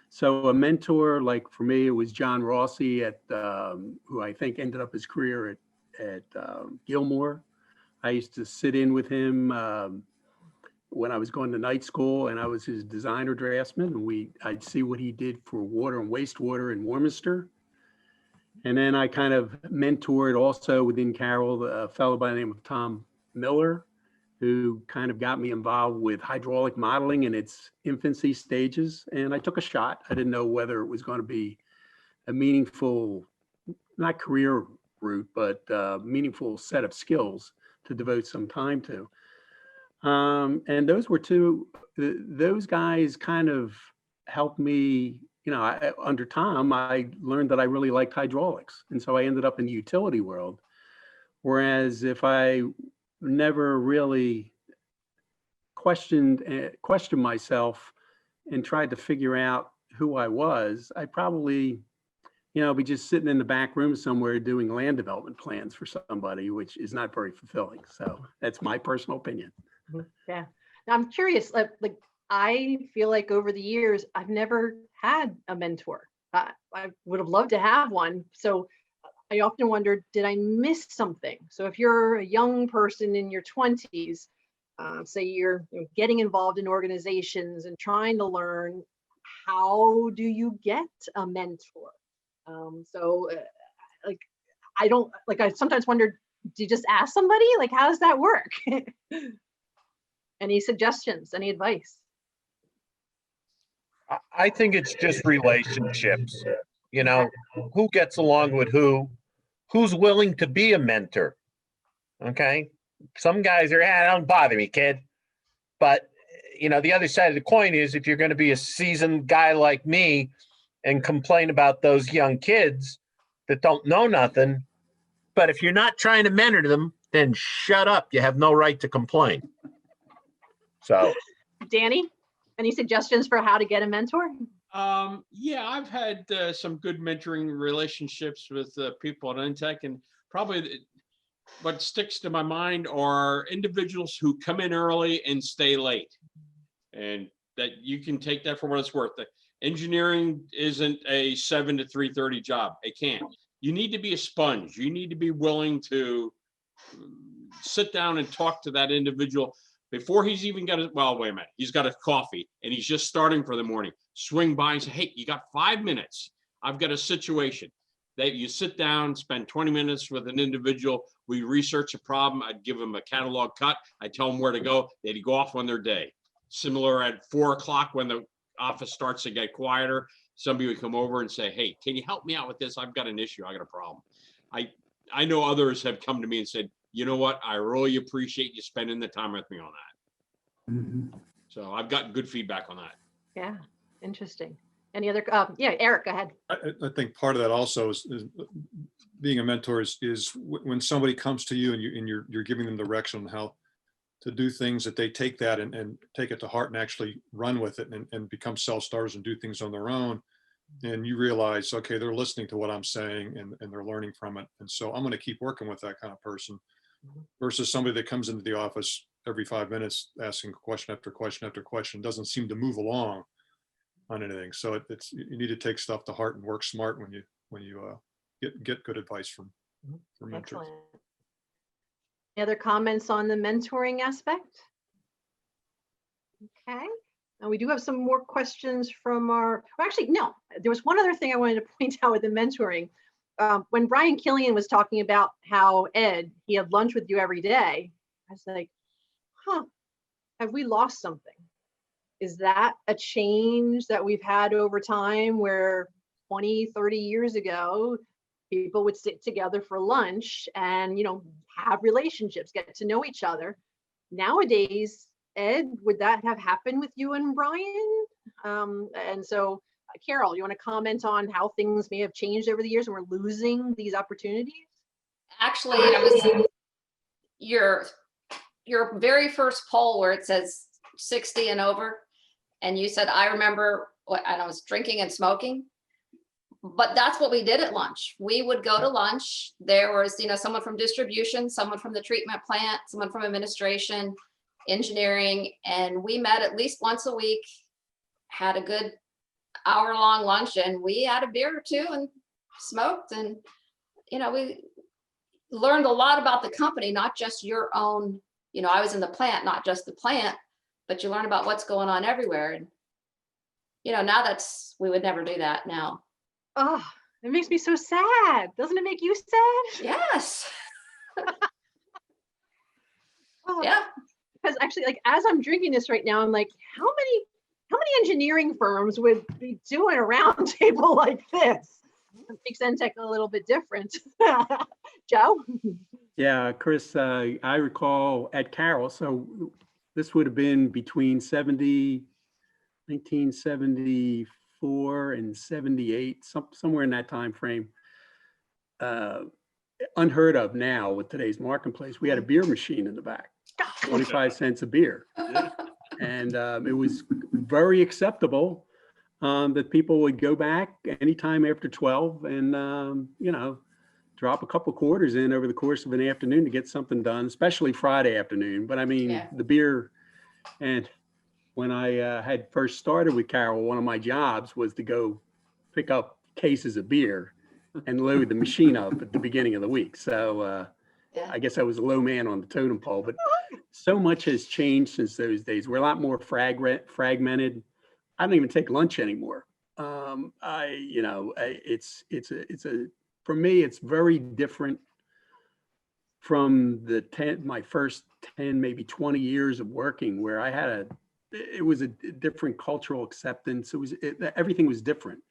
So a mentor, like for me, it was John Rossi who I think ended up his career at Gilmore. I used to sit in with him when I was going to night school, and I was his designer draftsman, and I'd see what he did for water and wastewater in Warminster. And then I kind of mentored also within Carroll a fellow by the name of Tom Miller, who kind of got me involved with hydraulic modeling in its infancy stages. And I took a shot. I didn't know whether it was going to be a meaningful, not career route, but meaningful set of skills to devote some time to. And those guys kind of helped me, under Tom, I learned that I really liked hydraulics. And so I ended up in the utility world. Whereas if I never really questioned myself and tried to figure out who I was, I probably, be just sitting in the back room somewhere doing land development plans for somebody, which is not very fulfilling. So that's my personal opinion. Yeah. Now I'm curious, like I feel like over the years, I've never had a mentor. I would have loved to have one. So I often wondered, did I miss something? So if you're a young person in your 20s, say you're getting involved in organizations and trying to learn, how do you get a mentor? I sometimes wondered, do you just ask somebody? Like, how does that work? Any suggestions, any advice? I think it's just relationships, who gets along with who's willing to be a mentor. Okay. Some guys are, don't bother me, kid. But, the other side of the coin is if you're going to be a seasoned guy like me and complain about those young kids that don't know nothing, but if you're not trying to mentor them, then shut up. You have no right to complain. So, Danny, any suggestions for how to get a mentor? Yeah, I've had some good mentoring relationships with people at Intech, and probably what sticks to my mind are individuals who come in early and stay late. And that you can take that for what it's worth. The engineering isn't a 7 to 3:30 job. It can't. You need to be a sponge. You need to be willing to sit down and talk to that individual before he's even got wait a minute, he's got a coffee and he's just starting for the morning. Swing by and say, hey, you got 5 minutes. I've got a situation. That you sit down, spend 20 minutes with an individual. We research a problem. I'd give them a catalog cut. I'd tell them where to go. They'd go off on their day. Similar at 4 o'clock when the office starts to get quieter, somebody would come over and say, hey, can you help me out with this? I've got an issue. I got a problem. I know others have come to me and said, you know what? I really appreciate you spending the time with me on that. Mm-hmm. So I've gotten good feedback on that. Yeah, interesting. Any other, Eric, go ahead. I think part of that also is being a mentor is when somebody comes to you and you're giving them direction on how to do things, that they take that and take it to heart and actually run with it and become self-starters and do things on their own. and you realize, okay, they're listening to what I'm saying and they're learning from it. And so I'm going to keep working with that kind of person versus somebody that comes into the office every 5 minutes asking question after question after question, doesn't seem to move along on anything. So it's, you need to take stuff to heart and work smart when you get good advice from mentors. Excellent. Any other comments on the mentoring aspect? Okay. And we do have some more questions from our, well, actually, no, there was one other thing I wanted to point out with the mentoring. When Brian Killian was talking about how Ed, he had lunch with you every day, I was like, huh, have we lost something? Is that a change that we've had over time where 20, 30 years ago, people would sit together for lunch and, you know, have relationships, get to know each other. Nowadays, Ed, would that have happened with you and Brian? And so, Carol, you want to comment on how things may have changed over the years and we're losing these opportunities? Actually, I was your very first poll where it says 60 and over, and you said, I remember what, and I was drinking and smoking. But that's what we did at lunch. We would go to lunch. There was, you know, someone from distribution, someone from the treatment plant, someone from administration, engineering, and we met at least once a week, had a good hour-long lunch, and we had a beer or two and smoked. And, you know, we learned a lot about the company, not just your own, you know, I was in the plant, not just the plant, but you learn about what's going on everywhere. And, you know, now we would never do that now. Oh, it makes me so sad. Doesn't it make you sad? Yes. Oh, Yeah. because actually, like, as I'm drinking this right now, I'm like, how many engineering firms would be doing a round table like this? It makes NTech a little bit different. Joe? Yeah, Chris, I recall at Carroll, so this would have been between 1974 and 78, somewhere in that time frame. Unheard of now with today's marketplace. We had a beer machine in the back, 25 cents a beer. And it was very acceptable that people would go back anytime after 12 and, you know, drop a couple quarters in over the course of an afternoon to get something done, especially Friday afternoon. But I mean, Yeah. the beer, and when I had first started with Carol, one of my jobs was to go pick up cases of beer and load the machine up at the beginning of the week. So Yeah. I guess I was a low man on the totem pole, but so much has changed since those days. We're a lot more fragmented. I don't even take lunch anymore. For me, it's very different from my first 10, maybe 20 years of working, where I had it was a different cultural acceptance. Everything was different.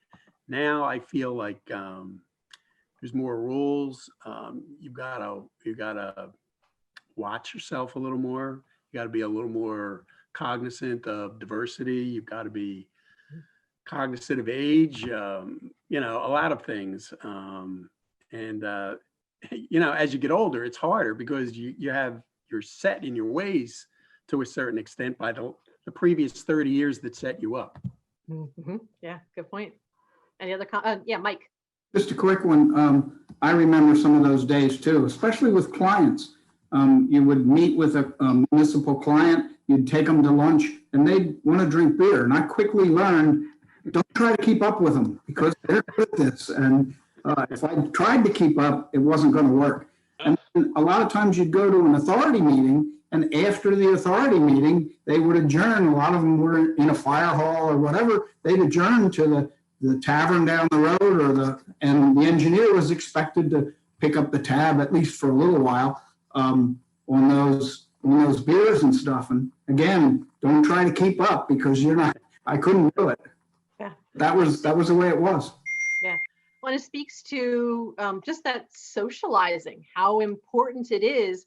Now I feel like there's more rules. You gotta watch yourself a little more. You gotta be a little more cognizant of diversity. You've got to be cognizant of age. You know, a lot of things. You know, as you get older, it's harder because you're set in your ways to a certain extent by the previous 30 years that set you up. Mm-hmm. Yeah, good point. Any other yeah, Mike. Just a quick one. I remember some of those days too, especially with clients. You would meet with a municipal client, you'd take them to lunch, and they'd want to drink beer. And I quickly learned, don't try to keep up with them because they're good at this. And if I tried to keep up, it wasn't going to work. And a lot of times you'd go to an authority meeting, and after the authority meeting, they would adjourn. A lot of them were in a fire hall or whatever. They'd adjourn to the tavern down the road, and the engineer was expected to pick up the tab, at least for a little while, on those beers and stuff. And again, don't try to keep up because I couldn't do it. Yeah. That was the way it was. Yeah. Well, it speaks to just that socializing, how important it is.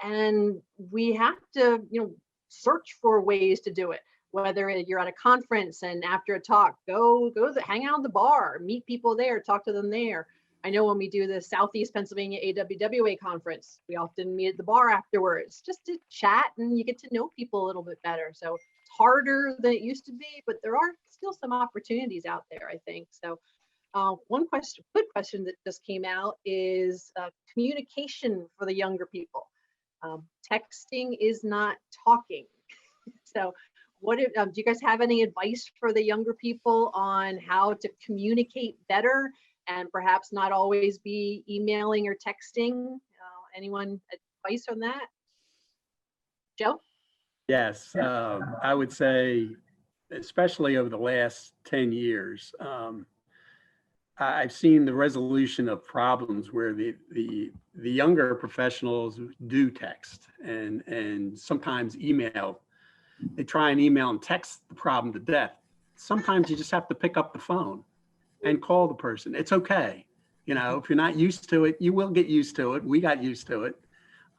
And we have to, you know, search for ways to do it. Whether you're at a conference and after a talk, hang out at the bar, meet people there, talk to them there. I know when we do the Southeast Pennsylvania AWWA conference, we often meet at the bar afterwards just to chat, and you get to know people a little bit better. So it's harder than it used to be, but there are still some opportunities out there, I think. So one question, good question that just came out is communication for the younger people. Texting is not talking. So what do you guys have any advice for the younger people on how to communicate better and perhaps not always be emailing or texting? Anyone advice on that? Joe? Yes, I would say, especially over the last 10 years, I've seen the resolution of problems where the younger professionals do text and sometimes email. They try and email and text the problem to death. Sometimes you just have to pick up the phone and call the person. It's okay. You know, if you're not used to it, you will get used to it. We got used to it.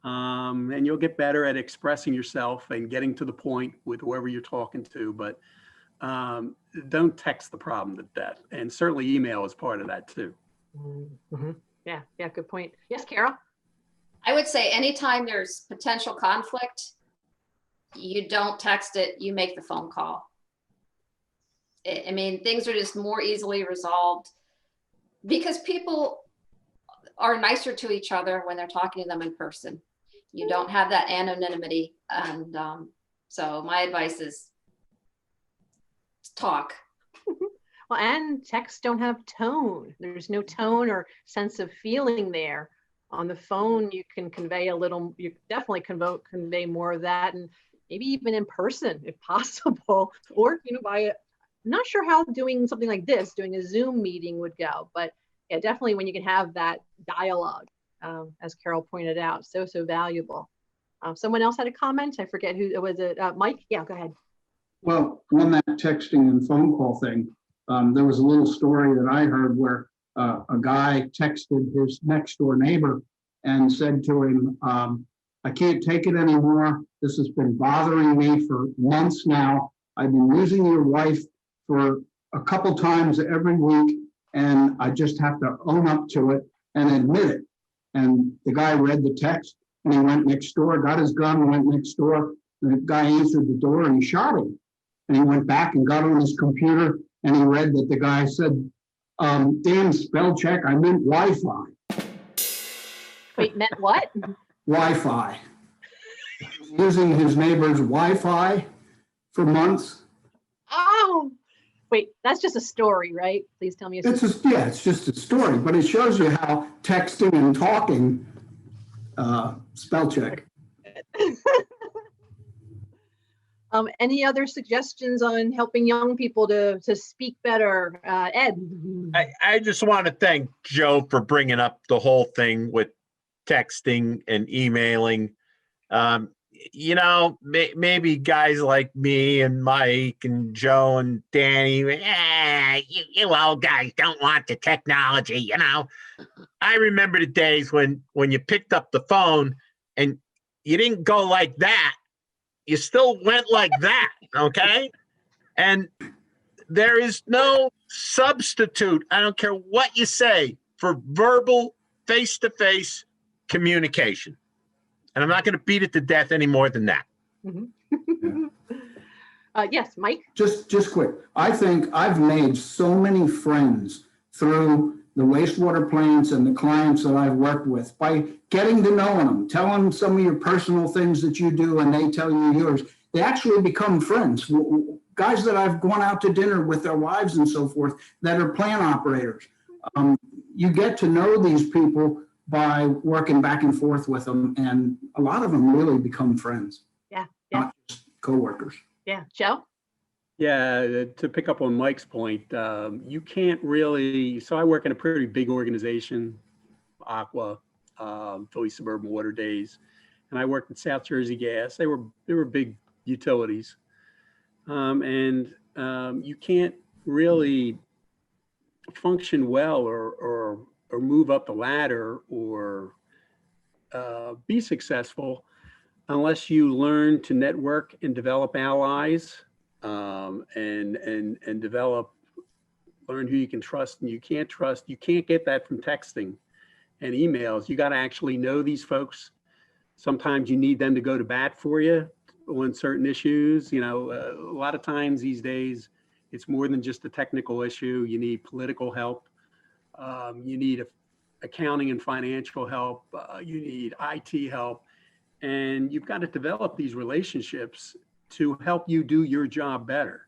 And you'll get better at expressing yourself and getting to the point with whoever you're talking to. But don't text the problem to death. And certainly email is part of that too. Mm-hmm. Yeah, good point. Yes, Carol? I would say anytime there's potential conflict, you don't text it, you make the phone call. I mean, things are just more easily resolved because people are nicer to each other when they're talking to them in person. You don't have that anonymity. And so my advice is talk. Well, and texts don't have tone. There's no tone or sense of feeling there. On the phone, you can convey a little, you definitely convey more of that, and maybe even in person if possible, or, you know, I'm not sure how doing something like this, doing a Zoom meeting would go, but yeah, definitely when you can have that dialogue, as Carol pointed out, so valuable. Someone else had a comment. I forget who was it. Mike? Yeah, go ahead. Well, on that texting and phone call thing, there was a little story that I heard where a guy texted his next door neighbor and said to him, I can't take it anymore. This has been bothering me for months now. I've been using your wife for a couple times every week, and I just have to own up to it and admit it. And the guy read the text and he went next door, got his gun, and went next door. The guy answered the door and he shot him. And he went back and got on his computer and he read that the guy said, damn spell check, I meant Wi-Fi. Wait, meant what? Wi-Fi. Using his neighbor's Wi-Fi for months. Oh, wait, that's just a story, right? Please tell me. It's just a story, but it shows you how texting and talking spell check. Any other suggestions on helping young people to speak better? Ed? I just want to thank Joe for bringing up the whole thing with texting and emailing. You know, maybe guys like me and Mike and Joe and Danny, you old guys don't want the technology, you know. I remember the days when you picked up the phone and you didn't go like that. You still went like that, okay? And there is no substitute, I don't care what you say, for verbal face-to-face communication. And I'm not going to beat it to death any more than that. Mm-hmm. Yes, Mike? Just quick. I think I've made so many friends through the wastewater plants and the clients that I've worked with by getting to know them, telling them some of your personal things that you do and they tell you yours. They actually become friends. Guys that I've gone out to dinner with their wives and so forth that are plant operators. You get to know these people by working back and forth with them, and a lot of them really become friends. Yeah. Not just coworkers. Yeah, Joe? Yeah, to pick up on Mike's point, you can't really, so I work in a pretty big organization, Aqua, Philly Suburban Water Days, and I worked at South Jersey Gas. They were big utilities. And you can't really function well or move up the ladder or be successful unless you learn to network and develop allies, and learn who you can trust and you can't trust. You can't get that from texting and emails. You got to actually know these folks. Sometimes you need them to go to bat for you on certain issues. You know, a lot of times these days, It's more than just a technical issue. You need political help. You need accounting and financial help. You need IT help. And you've got to develop these relationships to help you do your job better.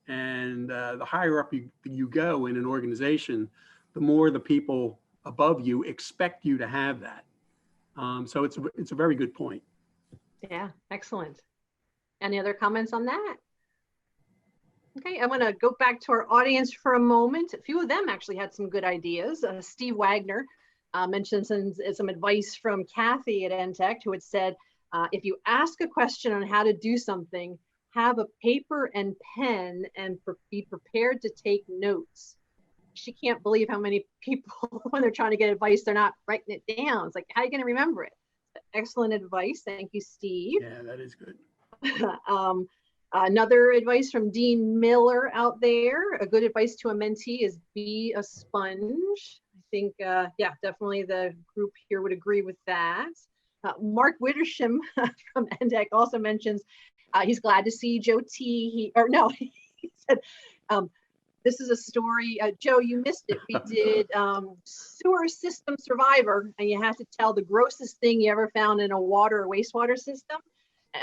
And the higher up you go in an organization, the more the people above you expect you to have that. So it's a very good point. Yeah, excellent. Any other comments on that? Okay, I'm going to go back to our audience for a moment. A few of them actually had some good ideas. Steve Wagner mentioned some advice from Kathy at NTech, who had said, if you ask a question on how to do something, have a paper and pen and be prepared to take notes. She can't believe how many people, when they're trying to get advice, they're not writing it down. It's like, how are you going to remember it? Excellent advice. Thank you, Steve. Yeah, that is good. Another advice from Dean Miller out there. A good advice to a mentee is be a sponge. I think, yeah, definitely the group here would agree with that. Mark Wittersham from NDEC also mentions he's glad to see Joe T. He said, this is a story, Joe, you missed it. We did sewer system survivor, and you had to tell the grossest thing you ever found in a water or wastewater system.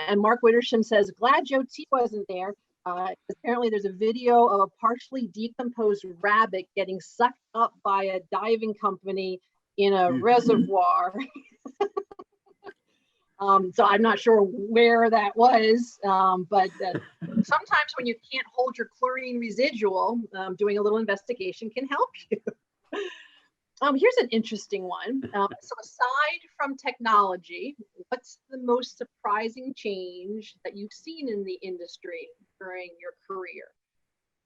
And Mark Wittersham says, glad Joe T wasn't there. Apparently there's a video of a partially decomposed rabbit getting sucked up by a diving company in a reservoir. So I'm not sure where that was, but sometimes when you can't hold your chlorine residual, doing a little investigation can help you. Here's an interesting one. So aside from technology, what's the most surprising change that you've seen in the industry during your career?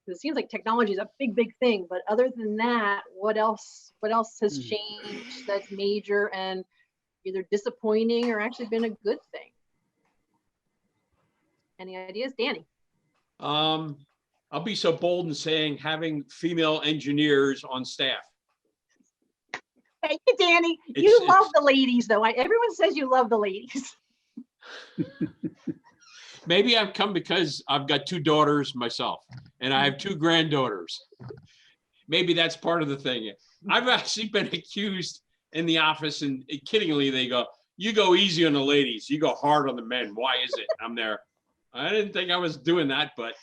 It seems like technology is a big, big thing, but other than that, what else has changed that's major and either disappointing or actually been a good thing? Any ideas, Danny? I'll be so bold in saying having female engineers on staff. Thank you, Danny. You love the ladies, though. Everyone says you love the ladies. Maybe I've come because I've got 2 daughters myself, and I have 2 granddaughters. Maybe that's part of the thing. I've actually been accused in the office, and kiddingly, they go, you go easy on the ladies, you go hard on the men. Why is it? I'm there. I didn't think I was doing that, but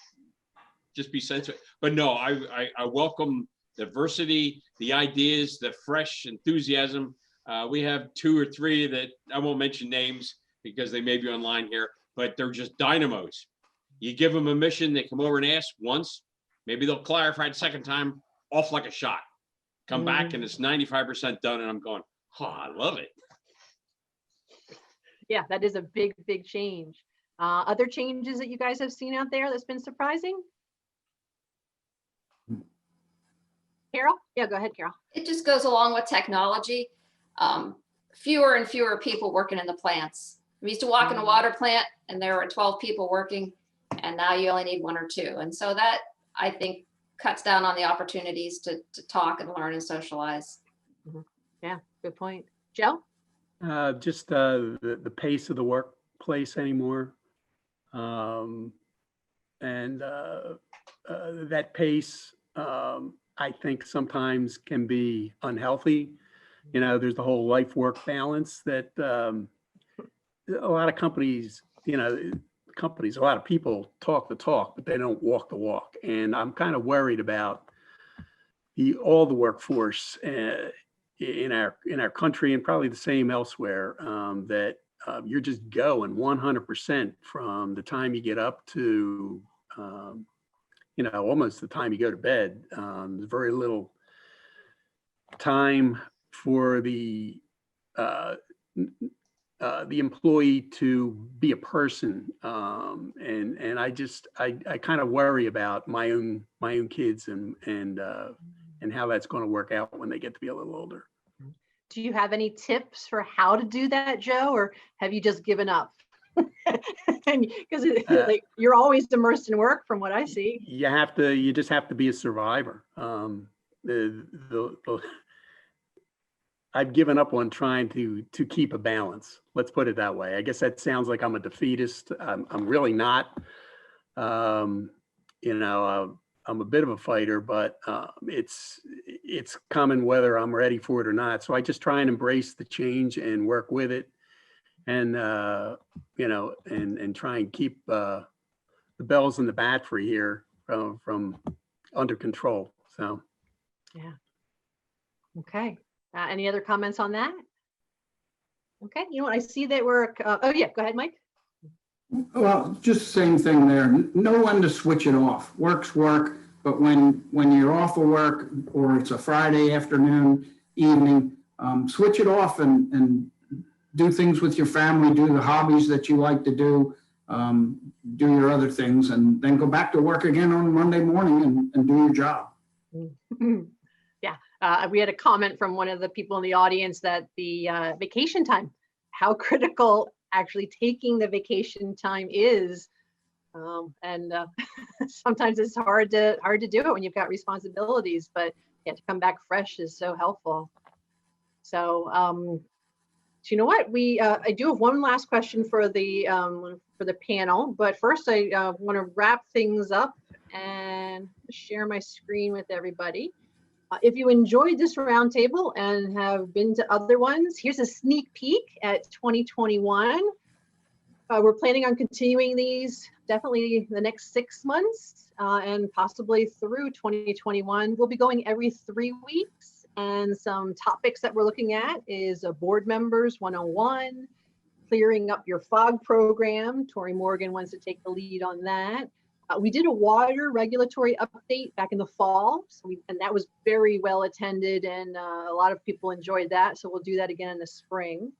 just be sensitive. But no, I welcome diversity, the ideas, the fresh enthusiasm. We have 2 or 3 that I won't mention names because they may be online here, but they're just dynamos. You give them a mission, they come over and ask once, maybe they'll clarify the second time, off like a shot. Come back and it's 95% done, and I'm going, oh, I love it. Yeah, that is a big, big change. Other changes that you guys have seen out there that's been surprising? Carol? Yeah, go ahead, Carol. It just goes along with technology. Fewer and fewer people working in the plants. We used to walk in a water plant and there were 12 people working, and now you only need 1 or 2. And so that, I think, cuts down on the opportunities to talk and learn and socialize. Yeah, good point. Joe? Just the pace of the workplace anymore. And that pace, I think sometimes can be unhealthy. You know, there's the whole life-work balance that a lot of companies, a lot of people talk the talk, but they don't walk the walk. And I'm kind of worried about all the workforce in our country, and probably the same elsewhere, that you're just going 100% from the time you get up to almost the time you go to bed. There's very little time for the employee to be a person, and I kind of worry about my own kids and how that's going to work out when they get to be a little older. Do you have any tips for how to do that, Joe, or have you just given up? Because like, you're always immersed in work, from what I see. You just have to be a survivor. I've given up on trying to keep a balance. Let's put it that way. I guess that sounds like I'm a defeatist. I'm really not. I'm a bit of a fighter, but it's common whether I'm ready for it or not. So I just try and embrace the change and work with it, and and try and keep the bells in the bat for here from under control. So Yeah. Okay. Any other comments on that? Okay. You know what? I see that we're. Oh yeah. Go ahead, Mike. Well, just same thing there. Know when to switch it off. Work's work, but when you're off of work or it's a Friday afternoon, evening, switch it off and do things with your family, do the hobbies that you like to do, do your other things, and then go back to work again on Monday morning and do your job. Yeah. We had a comment from one of the people in the audience that the vacation time, how critical actually taking the vacation time is. And sometimes it's hard to do it when you've got responsibilities, but yeah, to come back fresh is so helpful. So, so you know what? I do have one last question for the panel, but first I want to wrap things up and share my screen with everybody. If you enjoyed this roundtable and have been to other ones, here's a sneak peek at 2021. We're planning on continuing these definitely the next 6 months and possibly through 2021. We'll be going every 3 weeks, and some topics that we're looking at is a board members 101, clearing up your fog program. Tori Morgan wants to take the lead on that. We did a water regulatory update back in the fall, and that was very well attended, and a lot of people enjoyed that. So we'll do that again in the spring.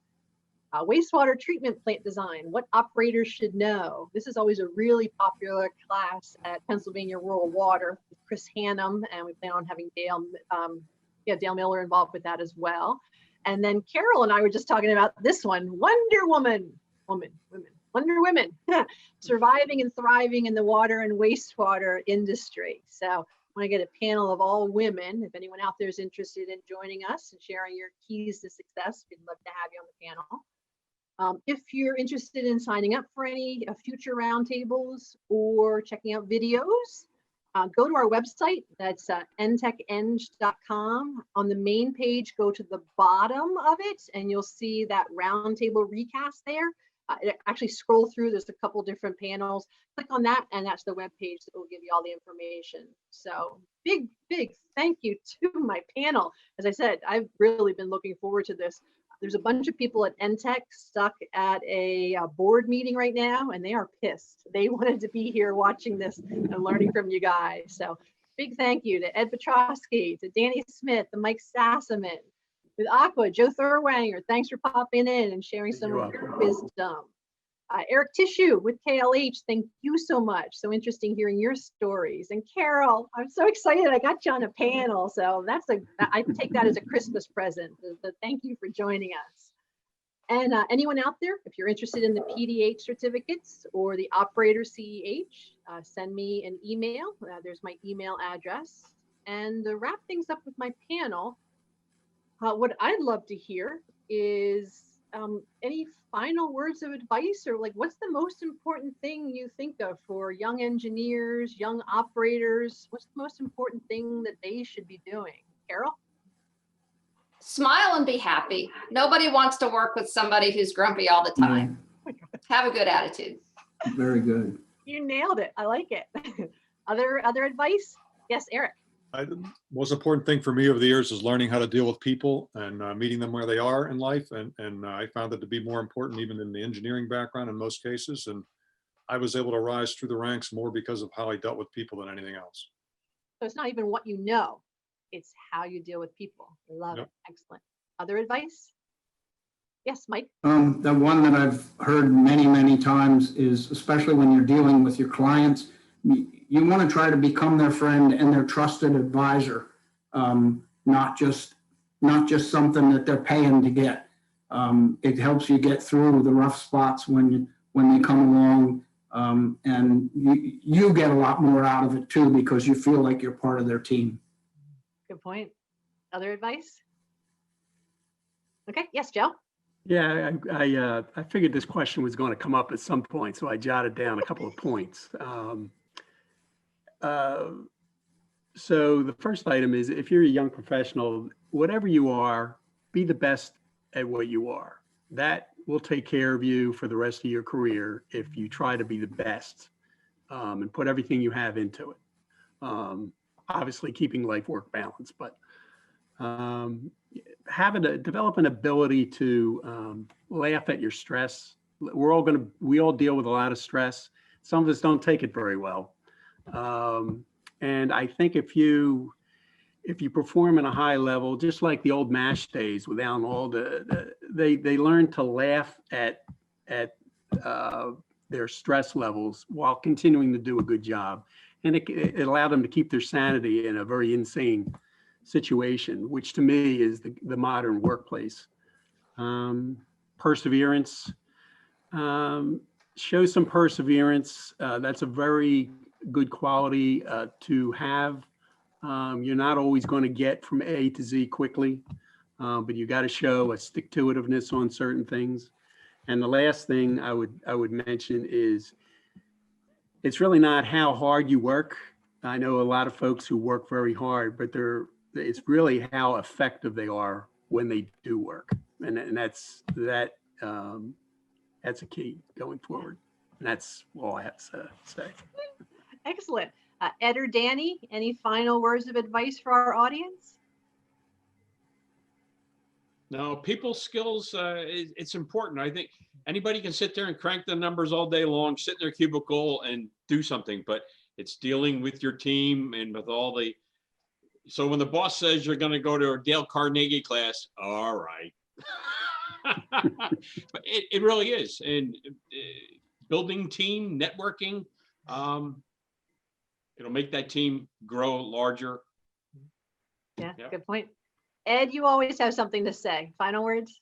Wastewater treatment plant design, what operators should know. This is always a really popular class at Pennsylvania Rural Water with Chris Hannum, and we plan on having Dale Miller involved with that as well. And then Carol and I were just talking about this one, Wonder Woman, Wonder Women, surviving and thriving in the water and wastewater industry. So I want to get a panel of all women. If anyone out there is interested in joining us and sharing your keys to success, we'd love to have you on the panel. If you're interested in signing up for any future roundtables or checking out videos, go to our website. That's ntecheng.com. On the main page, go to the bottom of it, and you'll see that roundtable recast there. Actually scroll through, there's a couple different panels. Click on that, and that's the web page that will give you all the information. So big thank you to my panel. As I said, I've really been looking forward to this. There's a bunch of people at NTech stuck at a board meeting right now, and they are pissed. They wanted to be here watching this and learning from you guys. So big thank you to Ed Petrosky, to Danny Smith, to Mike Sassaman, with Aqua, Joe Thurwanger. Thanks for popping in and sharing some of your wisdom. Eric Tissue with KLH, thank you so much. So interesting hearing your stories. And Carol, I'm so excited I got you on a panel. So I take that as a Christmas present. So thank you for joining us. And anyone out there, if you're interested in the PDH certificates or the operator CEH, send me an email. There's my email address. And to wrap things up with my panel, what I'd love to hear is any final words of advice, or like, what's the most important thing you think of for young engineers, young operators? What's the most important thing that they should be doing? Carol? Smile and be happy. Nobody wants to work with somebody who's grumpy all the time. Have a good attitude. Very good. You nailed it. I like it. Other advice? Yes, Eric. The most important thing for me over the years is learning how to deal with people and meeting them where they are in life. And I found it to be more important even in the engineering background in most cases. And I was able to rise through the ranks more because of how I dealt with people than anything else. So it's not even what you know, it's how you deal with people. Love it. Excellent. Other advice? Yes, Mike. The one that I've heard many times is, especially when you're dealing with your clients, you want to try to become their friend and their trusted advisor, not just something that they're paying to get. It helps you get through the rough spots when they come along, and you get a lot more out of it too, because you feel like you're part of their team. Good point. Other advice? Okay. Yes, Joe. Yeah, I figured this question was going to come up at some point, so I jotted down a couple of points. So the first item is, if you're a young professional, whatever you are, be the best at what you are. That will take care of you for the rest of your career if you try to be the best, and put everything you have into it. Obviously keeping life-work balance, but develop an ability to laugh at your stress. We all deal with a lot of stress. Some of us don't take it very well. And I think if you perform at a high level, just like the old MASH days, without all they learn to laugh at their stress levels while continuing to do a good job. And it allowed them to keep their sanity in a very insane situation, which to me is the modern workplace. Perseverance, show some perseverance. That's a very good quality to have. You're not always going to get from A to Z quickly, but you got to show a stick-to-itiveness on certain things. And the last thing I would mention is, it's really not how hard you work. I know a lot of folks who work very hard, but it's really how effective they are when they do work. And that's a key going forward. And that's all I have to say. Excellent. Ed or Danny, any final words of advice for our audience? No, people skills, it's important. I think anybody can sit there and crank the numbers all day long, sit in their cubicle and do something, but it's dealing with your team and with so when the boss says you're going to go to a Dale Carnegie class, all right. But it really is. And building team, networking, it'll make that team grow larger. Yeah, Yep. good point. Ed, you always have something to say. Final words?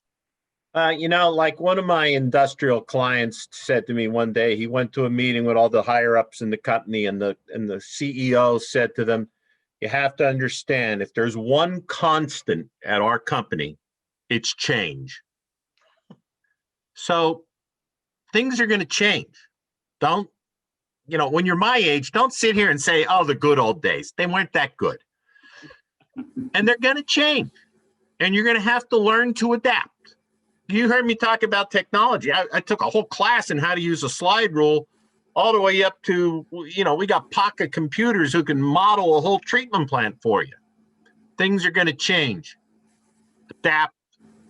Like one of my industrial clients said to me one day, he went to a meeting with all the higher ups in the company, and the CEO said to them, you have to understand, if there's one constant at our company, it's change. So things are going to change. When you're my age, don't sit here and say, oh, the good old days. They weren't that good. And they're going to change. And you're going to have to learn to adapt. You heard me talk about technology. I took a whole class in how to use a slide rule, all the way up to, we got pocket computers who can model a whole treatment plant for you. Things are going to change. Adapt,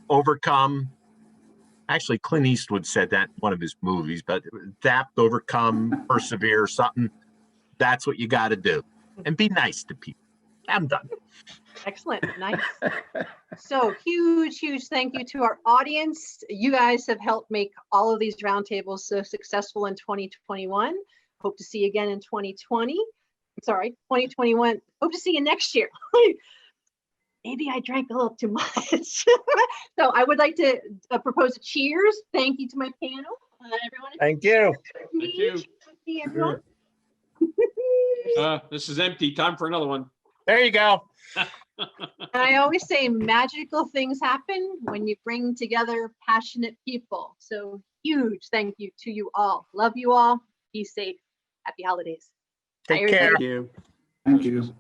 overcome. Actually, Clint Eastwood said that in one of his movies, but adapt, overcome, persevere, something. That's what you got to do. And be nice to people. I'm done. Excellent. Nice. So huge thank you to our audience. You guys have helped make all of these roundtables so successful in 2021. Hope to see you again in 2020. Sorry, 2021. Hope to see you next year. Maybe I drank a little too much. So I would like to propose a cheers. Thank you to my panel. Everyone. Thank you. Thank you. See everyone. This is empty. Time for another one. There you go. I always say magical things happen when you bring together passionate people. So huge thank you to you all. Love you all. Be safe. Happy holidays. Take Bye, care. everybody. Thank you. Thank you.